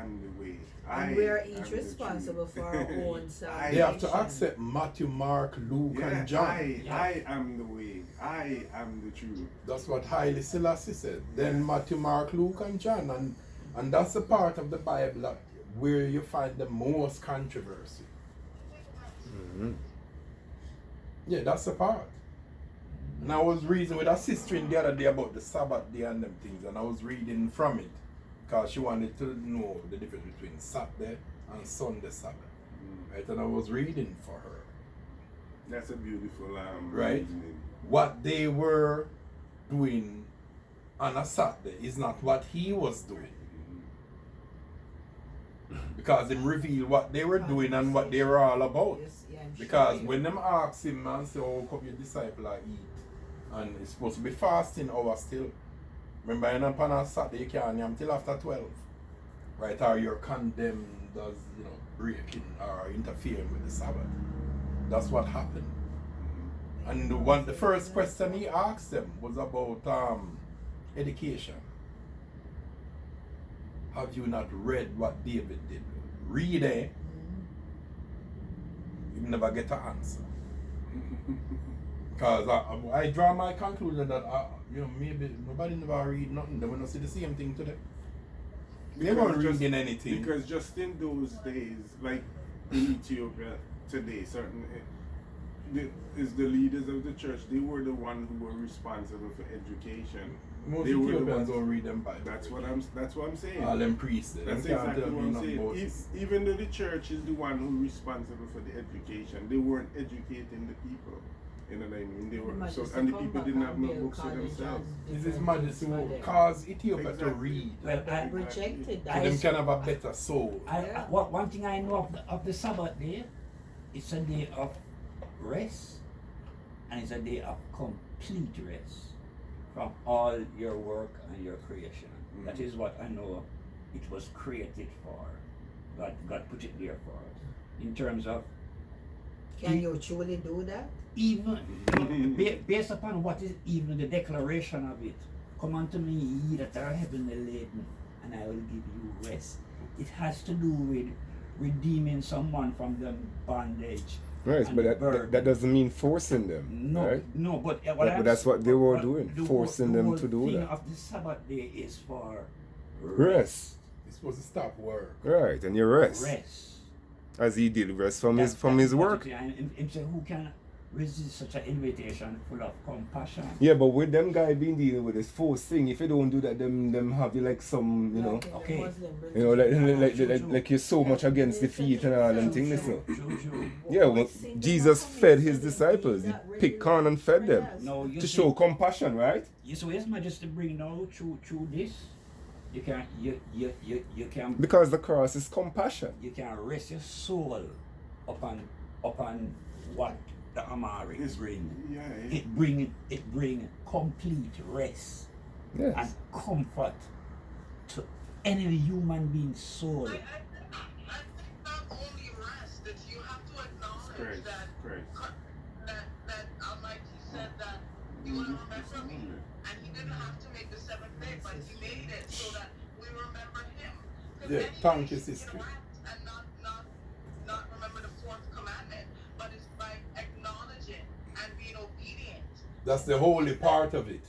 E: am the way.
C: And we are
E: am
C: each
E: the
C: responsible
E: truth.
C: for our own salvation.
B: They have to accept Matthew, Mark, Luke,
E: Yeah,
B: and John.
E: I am the way. I am the truth.
B: That's what Haile Selassie said. Then Matthew, Mark, Luke, and John. And that's the part of the Bible that where you find the most controversy. Yeah, that's the part. And I was reading with a sister in the other day about the Sabbath day and them things, and I was reading from it because she wanted to know the difference between Saturday and Sunday Sabbath. Right? And I was reading for her.
E: That's a beautiful
B: Right.
E: reasoning.
B: What they were doing on a Saturday is not what he was doing. Because him revealed what they were doing and what they were all about.
C: Yes, yeah, I'm
B: Because
C: sure.
B: when them ask him and say, oh, come your disciple and eat, and it's supposed to be fasting hour still. Remember, on a Saturday you can't eat until after 12. Right? Or you're condemned as, breaking or interfering with the Sabbath. That's what happened. And the first question he asked them was about education. Have you not read what David did? Read it. You never get an answer. Because I draw my conclusion that maybe nobody never read nothing. They will not see the same thing today. They weren't reading anything.
E: Because just in those days, like in Ethiopia today, the leaders of the church, they were the ones who were responsible for education.
B: Most
E: they were
B: Ethiopians don't read them Bible.
E: That's what I'm saying.
B: All them priests.
E: That's
B: them can't
E: exactly
B: tell
E: what
B: me
E: I'm
B: nothing about
E: saying.
B: this.
E: Even though the church is the one who responsible for the education, they weren't educating the people. You know what I mean? They were and the people didn't have no books for themselves.
B: This is Majesty who caused Ethiopia to read.
D: Well, I
C: Rejected
B: So them can have a better soul.
D: one thing I know of the Sabbath day, it's a day of rest, and it's a day of complete rest from all your work and your creation. That is what I know it was created for. God put it there for us. In terms of
C: Can you truly do that?
D: even based upon what is even the declaration of it. Come unto me, ye that are heavily laden, and I will give you rest. It has to do with redeeming someone from the bondage.
A: Right,
D: and
A: but
D: burden.
A: that doesn't mean forcing them.
D: No,
A: right?
D: no, but
A: But that's what they were doing, forcing them to do
D: The
A: that.
D: thing of the Sabbath day is for
A: Rest.
B: You're supposed to stop work.
A: Right, and you rest.
D: Rest.
A: As he did rest from his work.
D: And so who can resist such an invitation full of compassion?
A: Yeah, but with them guy being dealing with this forced thing, if you don't do that, them have you like some, you know,
C: Like in the
D: Okay.
C: Muslim
A: you know,
C: religion.
A: like you're so much against defeat and all them things. So.
D: True.
A: Yeah, well, Jesus fed his disciples. He picked corn and fed them
D: No, you
A: to
D: see,
A: show compassion, right?
D: So His Majesty bring now through this, you can
A: Because the cross is compassion.
D: you can rest your soul upon what the Amari bring.
E: Yeah,
D: It bring complete rest
A: Yes.
D: and comfort to any human being's soul.
F: I think not only rest, that you have to acknowledge
E: Christ,
F: that,
E: Christ.
F: that Almighty said that you will remember me. And he didn't have to make the seventh day, but he made it so that we remember him. 'Cause
B: Yeah,
F: many
B: thank you,
F: nations can
B: sister.
F: rest and not remember the fourth commandment, but it's by acknowledging and being obedient.
B: That's the holy part of it.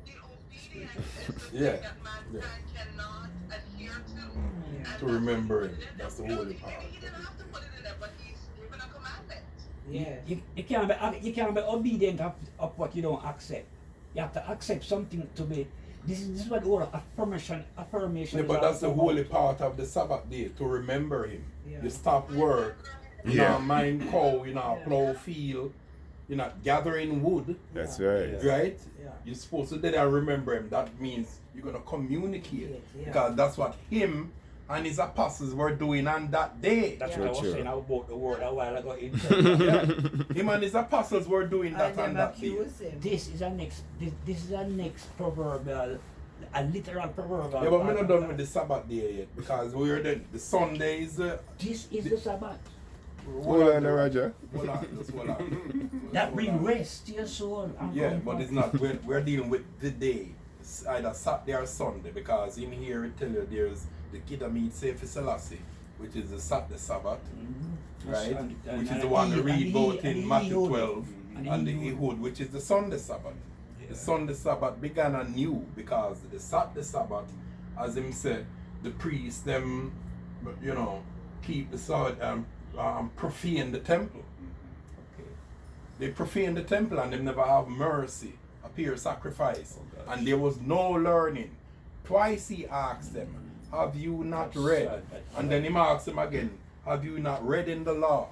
F: The obedience is the
B: Yeah,
F: thing that mankind cannot adhere to. And
B: To
F: that's
B: remember
F: what he
B: it.
F: put in
B: That's
F: there.
B: the holy
F: Maybe
B: part.
F: he didn't have to put it in there, but he's given a commandment.
C: Yes.
D: You can't be obedient of what you don't accept. You have to accept something to be. This is what all affirmation
B: Yeah,
D: is
B: but
D: all
B: that's the
D: about.
B: holy part of the Sabbath day, to remember him.
C: Yeah.
B: You stop work, you
A: Yeah.
B: not mind cow, you not plow field, you're not gathering wood,
A: That's right.
B: right?
C: Yeah.
B: You're supposed to then remember him. That means you're going to communicate.
C: Yeah.
B: Because that's what him and his apostles were doing on that day.
D: That's
C: Yeah.
D: what I was
A: True.
D: saying about the word a while ago.
B: Him and his apostles were doing that
C: And
B: on
C: them
B: that day.
C: accuse him.
D: This is a next proverbial, a literal proverbial.
B: Yeah, but we're
D: part
B: not
D: of
B: done
D: that.
B: with the Sabbath day yet because we're the Sunday is
D: This is the Sabbath.
A: Hold on, Roger.
B: Hold on, just hold on.
D: That
B: Hold
D: bring
B: on.
D: rest to your soul. And
B: Yeah,
D: comfort.
B: but it's not. We're dealing with the day. It's either Saturday or Sunday because in here it tell you there's the Kidamit Sefer Selassie, which is the Sabbath, right? Which is the one we read about in Matthew 12, and the Ehud, which is the Sunday Sabbath. The Sunday Sabbath began anew because the Saturday Sabbath, as him said, the priests them, keep the Sabbath, profane the temple. Okay. They profane the temple and they never have mercy, appear sacrifice, and there was no learning. Twice he asked them, "Have you not read?" And then he asked them again, "Have you not read in the law?"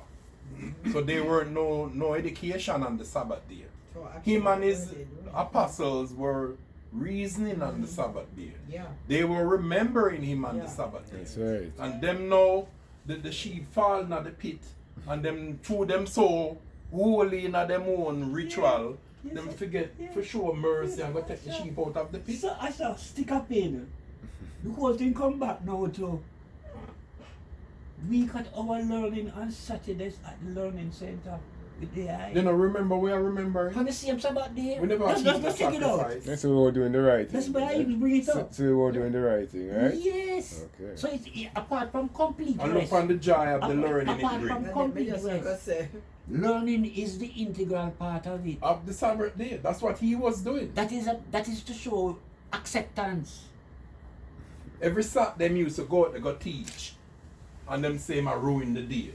B: So there were no education on the Sabbath day.
C: So actually
B: Him and his
C: what they do.
B: apostles were reasoning on the Sabbath day.
C: Yeah.
B: They were remembering him on the
C: Yeah.
B: Sabbath day.
A: That's right.
B: And them know the sheep fall in the pit, and them through them so holy in them own ritual,
D: Yes,
B: them
D: sir.
B: forget
D: Yeah.
B: for sure mercy
D: Yes,
B: and go take the
D: sir.
B: sheep out of the pit.
D: So I saw stick up in. The whole thing come back now to We got our learning on Saturdays at the Learning Center with the eye.
B: You know, remember we are remembering.
D: Have you seen Sabbath day?
B: We never
D: Let's
B: teach the
D: check it out.
B: sacrifice.
A: That's why we're doing the right
D: That's
A: thing.
D: why I even bring it up.
A: So we're doing the right thing, right?
D: Yes.
A: Okay.
D: So it's apart from complete
B: And look
D: rest.
B: on the joy of the
D: Apart-
B: learning
D: apart
B: it
D: from-
B: brings.
C: And
D: Complete
C: me just
D: rest.
C: like I say,
D: Learning is the integral part of it.
B: Of the Sabbath day. That's what he was doing.
D: That is to show acceptance.
B: Every Saturday them used to go out, they go teach. And them say I ruin the day.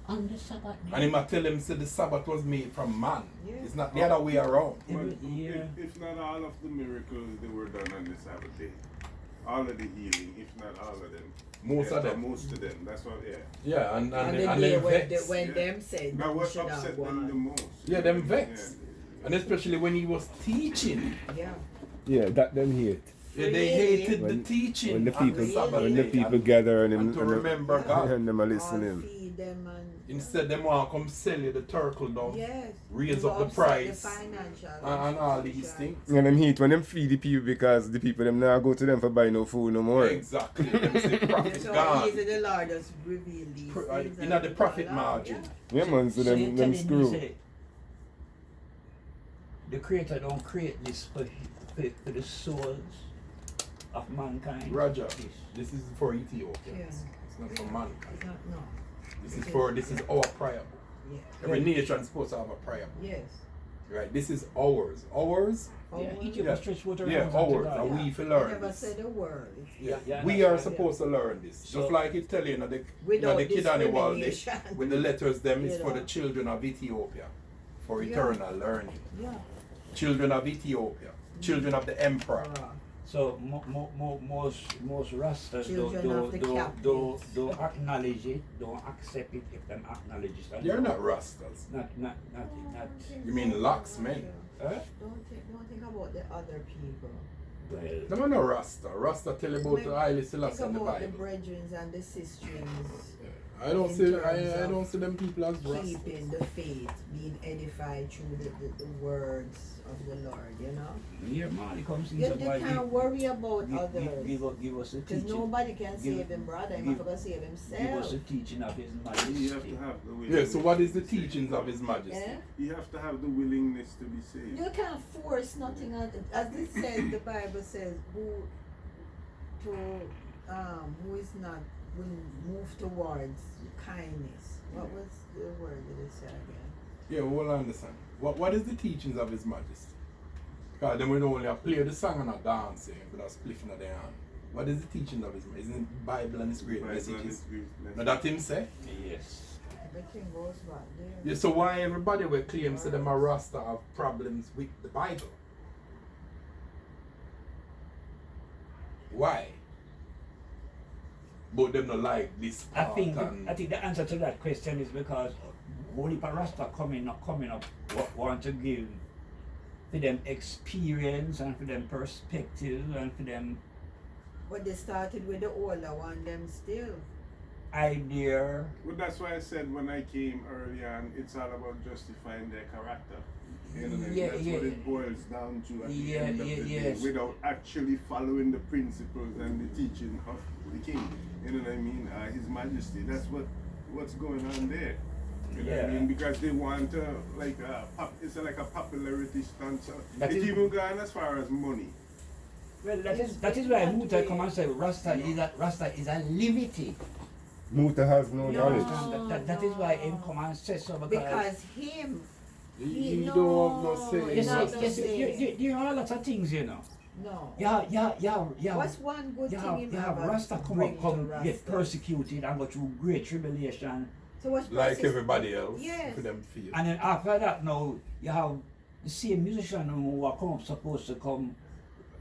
D: On the Sabbath day.
B: And him a tell them say the Sabbath was made from man.
C: Yeah.
B: It's not the other way around.
D: Every
E: But
D: year.
E: if not all of the miracles they were done on the Sabbath day, all of the healing, if not all of them,
B: Most of them.
E: most of them. That's what. Yeah.
B: Yeah, and
C: on the
B: and
C: day
B: them
C: when,
B: vex.
C: when
E: Yeah.
C: them said
E: Now
C: we
E: what
C: should have
E: upset them the
C: won.
E: most?
B: Yeah, them vex. And especially when he was teaching.
C: Yeah.
A: Yeah, that them hate.
B: They
C: Really?
B: hated
A: When-
B: the teaching.
A: When the
B: on
A: people
B: Sabbath
A: when the
B: day.
A: people gather and
B: and to remember
C: Yeah.
B: God.
A: and them are
C: All
A: listening.
C: feed them and
B: Instead, them want to come sell you the turtle dove,
C: yes.
B: raise
C: You
B: up the
C: upset
B: price,
C: the financial
B: and all these
C: institution.
B: things.
A: And them hate when them feed the people because the people them now go to them for buy no food no more.
B: Exactly. Them say profit
C: So
B: gone.
C: easy the Lord just reveal these things.
B: You know the profit margin.
A: Yeah man, so
D: So you're
A: them
D: telling me,
A: screw.
D: say, the Creator don't create this for the souls of mankind.
B: Roger,
D: Yes.
B: this is for Ethiopia.
C: Yeah.
B: It's not for mankind.
C: It's not, no.
B: This is our prayer book.
C: Yeah.
B: Every nation is supposed to have a prayer book.
C: Yes.
B: Right? This is ours. Ours?
C: Oh,
D: Yeah,
C: we-
D: Ethiopia Stretch water
B: Yeah,
D: runs unto
B: ours.
D: God.
B: And we for
C: I
B: learn
C: never
B: this.
C: said a word.
B: Yeah.
D: Yeah,
B: We
D: that's
B: are
D: right,
B: supposed to learn this.
D: So-
B: Just like it tell you, the
C: Without
B: the kid on the wall there,
C: discrimination.
B: with the letters them is
C: You
B: for
C: know.
B: the children of Ethiopia. For
C: Yeah.
B: eternal learning.
C: Yeah.
B: Children of Ethiopia. Children of the emperor.
D: So most Rastas
C: Children of the
D: don't
C: captives.
D: acknowledge it, don't accept it if them acknowledge it.
B: They're not Rastas.
D: Not.
B: You mean locks, man?
D: Huh?
C: Don't think about the other people.
D: Well,
B: Them are no Rasta. Rasta tell about
C: When-
B: the Haile
C: Think
B: Selassie in the
C: about the
B: Bible.
C: brethren and the sisters
B: I don't
C: in
B: see
C: terms
B: I
C: of
B: don't see them people as Rasta.
C: keeping the faith, being edified through the words of the Lord, you know?
D: here Marley comes in
C: You
D: somebody.
C: can't worry about others.
D: Give us a
C: Because
D: teaching.
C: nobody can
D: Give-
C: save him, brother. He
D: give-
C: have to save
D: Give us
C: himself.
D: a teaching of His
E: You have
D: Majesty.
E: to have the
B: Yeah, so what is the
E: willingness to be
B: teachings of His Majesty?
C: Yeah?
E: You have to have the willingness to be saved.
C: You can't force nothing on it. As it says, the Bible says, who is not will move towards kindness. What was the word that it said again?
B: Yeah, well I understand. What is the teachings of His Majesty? Because then we don't only play the song and not dancing, but that's spliffing of the hand. What is the teachings of His Majesty? Isn't it Bible and His great
E: Bible and
B: messages?
E: His great
B: Now
E: message.
B: that Him say?
D: Yes.
C: Everything goes back there.
B: Yeah, so why everybody will claim say them a Rasta have problems with the Bible? Why? But them not like this
D: I
B: part
D: think
B: and
D: the answer to that question is because Holy Rasta coming up want to give for them experience and for them perspective and for them
C: But they started with the older one, them still.
D: idea.
E: Well, that's why I said when I came earlier, and it's all about justifying their character. You know,
D: Yeah,
E: that's
D: yeah.
E: what it boils down to at
D: Yeah,
E: the end of
D: yeah,
E: the day,
D: yes.
E: without actually following the principles and the teaching of the king. You know what I mean? His Majesty. That's what's going on there. You know what I
D: Yeah.
E: mean? Because they want to it's like a popularity stunt. So
D: That
E: it's
D: is-
E: even gone as far as money.
D: Well, that
C: Yes,
D: is
C: but
D: why
C: that
D: Muta
C: way-
D: come and say Rasta is a liberty.
A: Muta has no
C: No.
A: knowledge.
D: That is why him come and say so
C: Because him,
B: you
C: no,
B: don't have no say.
D: Yes,
C: not
D: yes,
C: the
D: yes,
C: same.
D: there are a lot of things, you know.
C: no.
D: Yeah.
C: What's one good
D: You
C: thing
D: have,
C: him
D: you have
C: ever
D: Rasta
C: bring
D: come
C: to
D: get
C: Rasta?
D: persecuted and go through great tribulation.
C: So what's
B: Like
C: process-
B: everybody else
C: Yes.
B: for them feel.
D: And then after that now you have the same musician who are supposed to come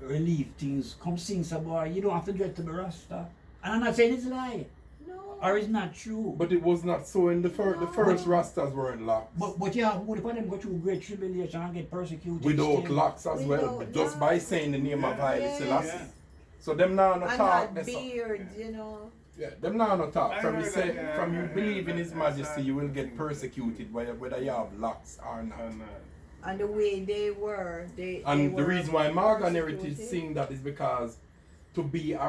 D: relieve things, come sing some boy, you don't have to dread to be Rasta. And I'm not saying it's a lie.
C: No.
D: Or it's not true.
B: But it was not so in the first. The
C: No.
B: first Rastas weren't locked.
D: But you have most of them go through great tribulation and get persecuted.
B: Without
D: still.
B: locks as well,
C: Without
B: just by
C: locks.
B: saying the name of Haile
C: Yeah.
B: Selassie.
E: Yeah.
B: So them now no
C: and
B: talk.
C: that
B: that's all.
C: beard, you know.
B: Yeah, them now no talk.
E: I
B: From you
E: heard
B: say,
E: that, yeah,
B: from
E: I
B: you
E: heard
B: believe in
E: that.
B: His Majesty, you will
E: That's
B: get persecuted whether you have locks or not.
C: And the way they were, they
B: And the
C: were
B: reason why Morgan Heritage
C: persecuted.
B: sing that is because to be a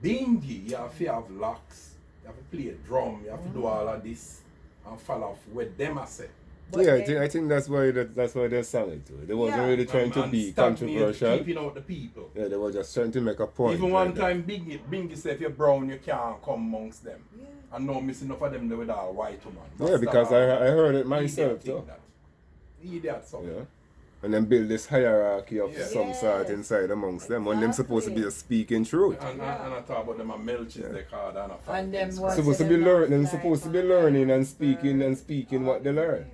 B: bingi, you have to have locks. You have to play a drum, you have to do all of this and follow off what them I say.
C: But
A: yeah,
C: then-
A: I think that's why they sang it too. They wasn't
C: Yeah.
A: really trying to
B: And
A: be
B: stop me
A: controversial.
B: keeping out the people.
A: Yeah, they were just trying to make a point.
B: Even
A: like
B: one
A: that.
B: time Bingy said, if you're brown, you can't come amongst them.
C: Yeah.
B: And now missing enough of them there with all white woman.
A: Yeah, because I heard it myself too.
B: Idiot so.
A: Yeah. And then build this hierarchy of
B: Yeah.
A: some sort
C: Yes.
A: inside amongst them when them supposed to be
C: Exactly.
A: speaking truth.
B: And I talk about them a Melchizedek they called and a fight
C: And them
B: against
C: was-
B: Christ.
A: Supposed to be learning, supposed to be learning and speaking what they learn.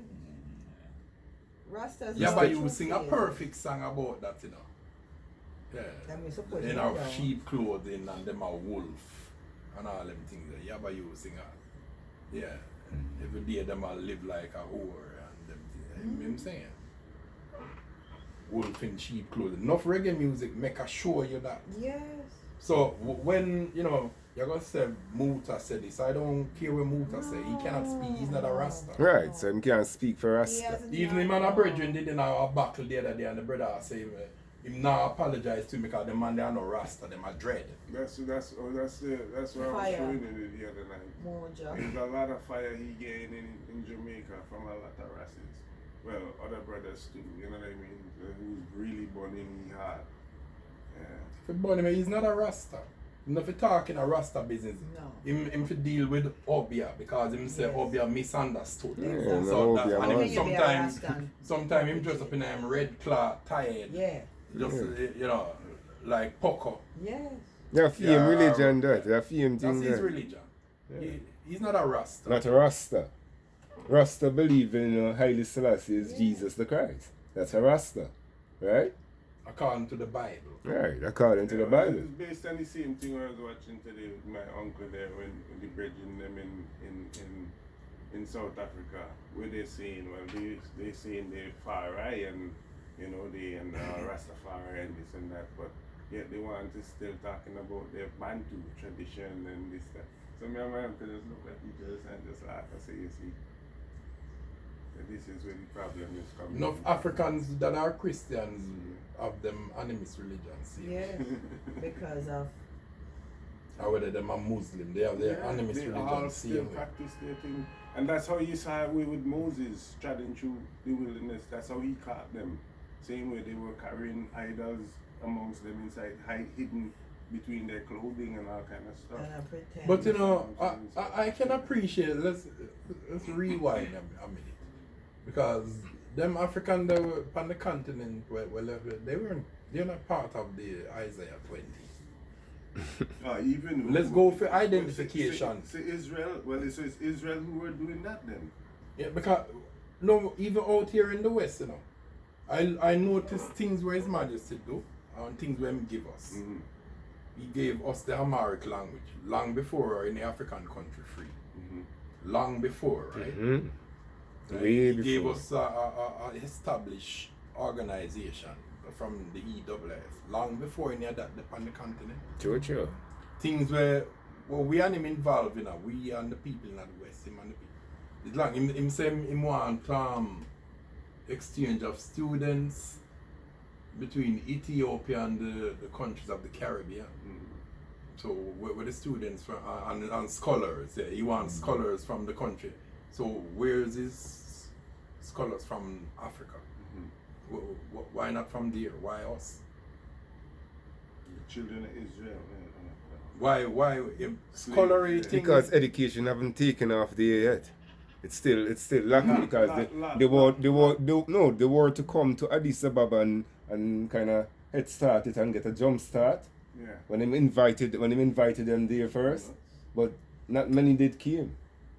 C: Rastas
B: Yeah,
C: is
B: but
C: the
B: you
C: true
B: sing a
C: face.
B: perfect song about that, you know.
C: Let me support
B: Yeah.
C: you
B: You know,
C: down.
B: sheep clothing and them a wolf and all them things. Yeah, but you sing a, yeah. Every day them a live like a whore and them things. You know what I'm saying? Wolf in sheep clothing. Enough reggae music make a show you that.
C: Yes.
B: So when you know you're gonna say Muta said this, I don't care what Muta say. He cannot speak. He's not a Rasta.
A: Right, so him can't speak for us.
C: He hasn't
B: Even him
C: done
B: and a
C: that.
B: brethren did in a battle the other day, and the brother say him now apologize to him because the man they are no Rasta, them are dread.
E: That's what I was
C: Fire.
E: showing you the other night.
C: Moja.
E: There's a lot of fire he gained in Jamaica from a lot of races. Well, other brothers too, you know what I mean? Who's really burning me hard. Yeah.
B: For Bonnie, he's not a Rasta. He's not for talking a Rasta business.
C: No.
B: Him for deal with Obia because him say
C: Yes.
B: Obia misunderstood.
A: Yeah,
B: So
A: no,
B: that,
A: Obia
B: and him
A: man.
B: sometimes him dress up in a red cloth, tired.
C: Yeah.
B: Just
A: Yeah.
B: you know, like Poco.
C: Yes.
A: Yeah, fame
B: Yeah,
A: religion that. Yeah, fame
B: That's
A: thing
B: his
A: that.
B: religion.
A: Yeah.
B: He's not a Rasta.
A: Not a Rasta. Rasta believe in Haile Selassie is
C: Yeah.
A: Jesus the Christ. That's a Rasta. Right?
B: According to the Bible.
A: Right, according to the Bible.
E: It's based on the same thing I was watching today with my uncle there when the brethren them in South Africa, where they're saying, well, they saying they're far right and you know they and Rastafari and this and that, but yet they want to still talking about their Bantu tradition and this that. So me and my uncle just look at each other and just laugh and say, you see, that this is where the problem is coming.
B: Enough Africans that are Christians have them animist religions. See?
C: Yes. Because of
B: Or whether them are Muslim, they have their animist
E: they all
B: religion.
E: still
B: Same way.
E: practice their thing. And that's how you saw it with Moses treading through the wilderness. That's how he caught them. Same way they were carrying idols amongst them inside, hidden between their clothing and all kind of stuff.
C: and I pretend.
B: But you know, I can appreciate. Let's rewind a minute, because them African that were on the continent, they're not part of the Isaiah 20.
E: Even
B: Let's go for identification.
E: So Israel, well, so it's Israel who were doing that then.
B: Yeah, because no, even out here in the West, you know, I noticed things where His Majesty do and things where He give us.
E: Mm-hmm.
B: He gave us the Amharic language long before any African country free.
E: Mm-hmm.
B: Long before, right?
A: Mhm.
B: Right?
A: Way
B: He gave
A: before.
B: us a established organization from the EWF long before any of that on the continent.
A: True.
B: Things where we and him involved, you know, we and the people in the West, him and the people. It's long. Him say him want exchange of students between Ethiopia and the countries of the Caribbean. So where the students from and scholars, yeah, he wants scholars from the country. So where's his scholars from Africa? Why not from there? Why us?
E: The children of Israel.
B: Why scholarly thing?
A: Because education haven't taken off there yet. It's still lacking because they were to come to Addis Ababa and kind of head start it and get a jump start.
E: Yeah.
A: When him invited them there first, but not many did came,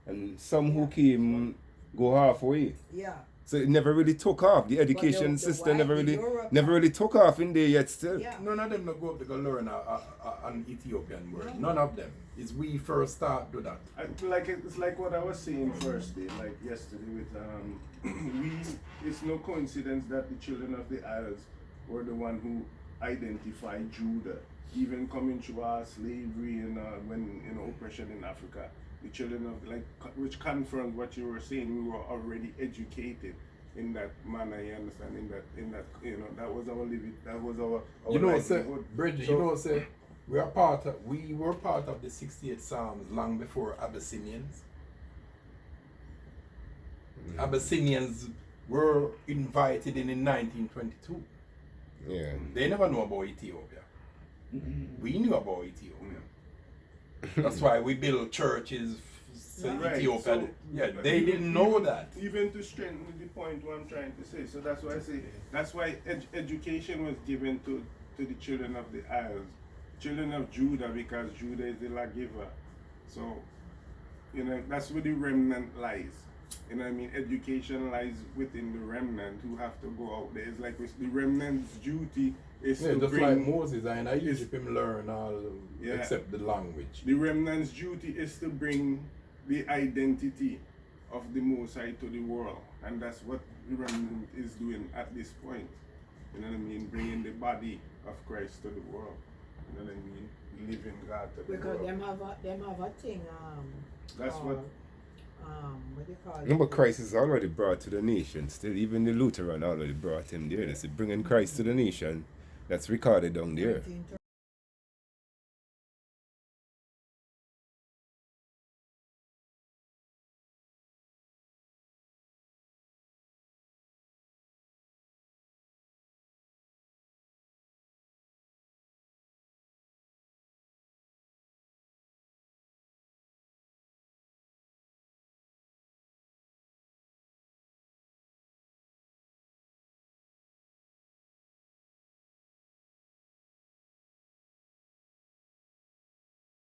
A: and some who came go halfway.
C: Yeah.
A: So it never really took off. The education
C: the
A: system
C: white
A: never
C: Europe-
A: really took off in there yet still.
C: Yeah.
B: None of them no go up to go learn an Ethiopian word. None of them. It's we first start do that.
E: It's like what I was saying first day, like yesterday with it's no coincidence that the children of the Isles were the one who identified Judah, even coming through our slavery and when oppression in Africa. The children of which confirmed what you were saying. We were already educated in that manner. You understand? In that that was our living. That was our
B: You know, say,
E: livelihood.
B: Bridget,
E: So-
B: you know, say, we were part of the 68 Psalms long before Abyssinians. Abyssinians were invited in 1922.
A: Yeah.
B: They never knew about Ethiopia. We knew about Ethiopia. That's why we built churches.
E: Right,
B: Ethiopia.
E: so-
B: They didn't know that.
E: Even to strengthen the point what I'm trying to say. So that's why I say that's why education was given to the children of the isles, children of Judah, because Judah is the lawgiver. So, you know, that's where the remnant lies. You know what I mean? Education lies within the remnant who have to go out there. It's like the remnant's duty is
B: Yeah,
E: to
B: just
E: bring
B: like Moses, and I Egypt him learn all
E: Yeah.
B: except the language.
E: the remnant's duty is to bring the identity of the Most High to the world, and that's what the remnant is doing at this point. You know what I mean? Bringing the body of Christ to the world. You know what I mean? Living God to the
C: Because
E: world.
C: them have a thing,
E: That's
C: called,
E: what-
C: what do you call it?
A: No, but Christ is already brought to the nation. Still, even the Lutheran already brought him there. That's bringing Christ to the nation. That's recorded down there.
C: 1930.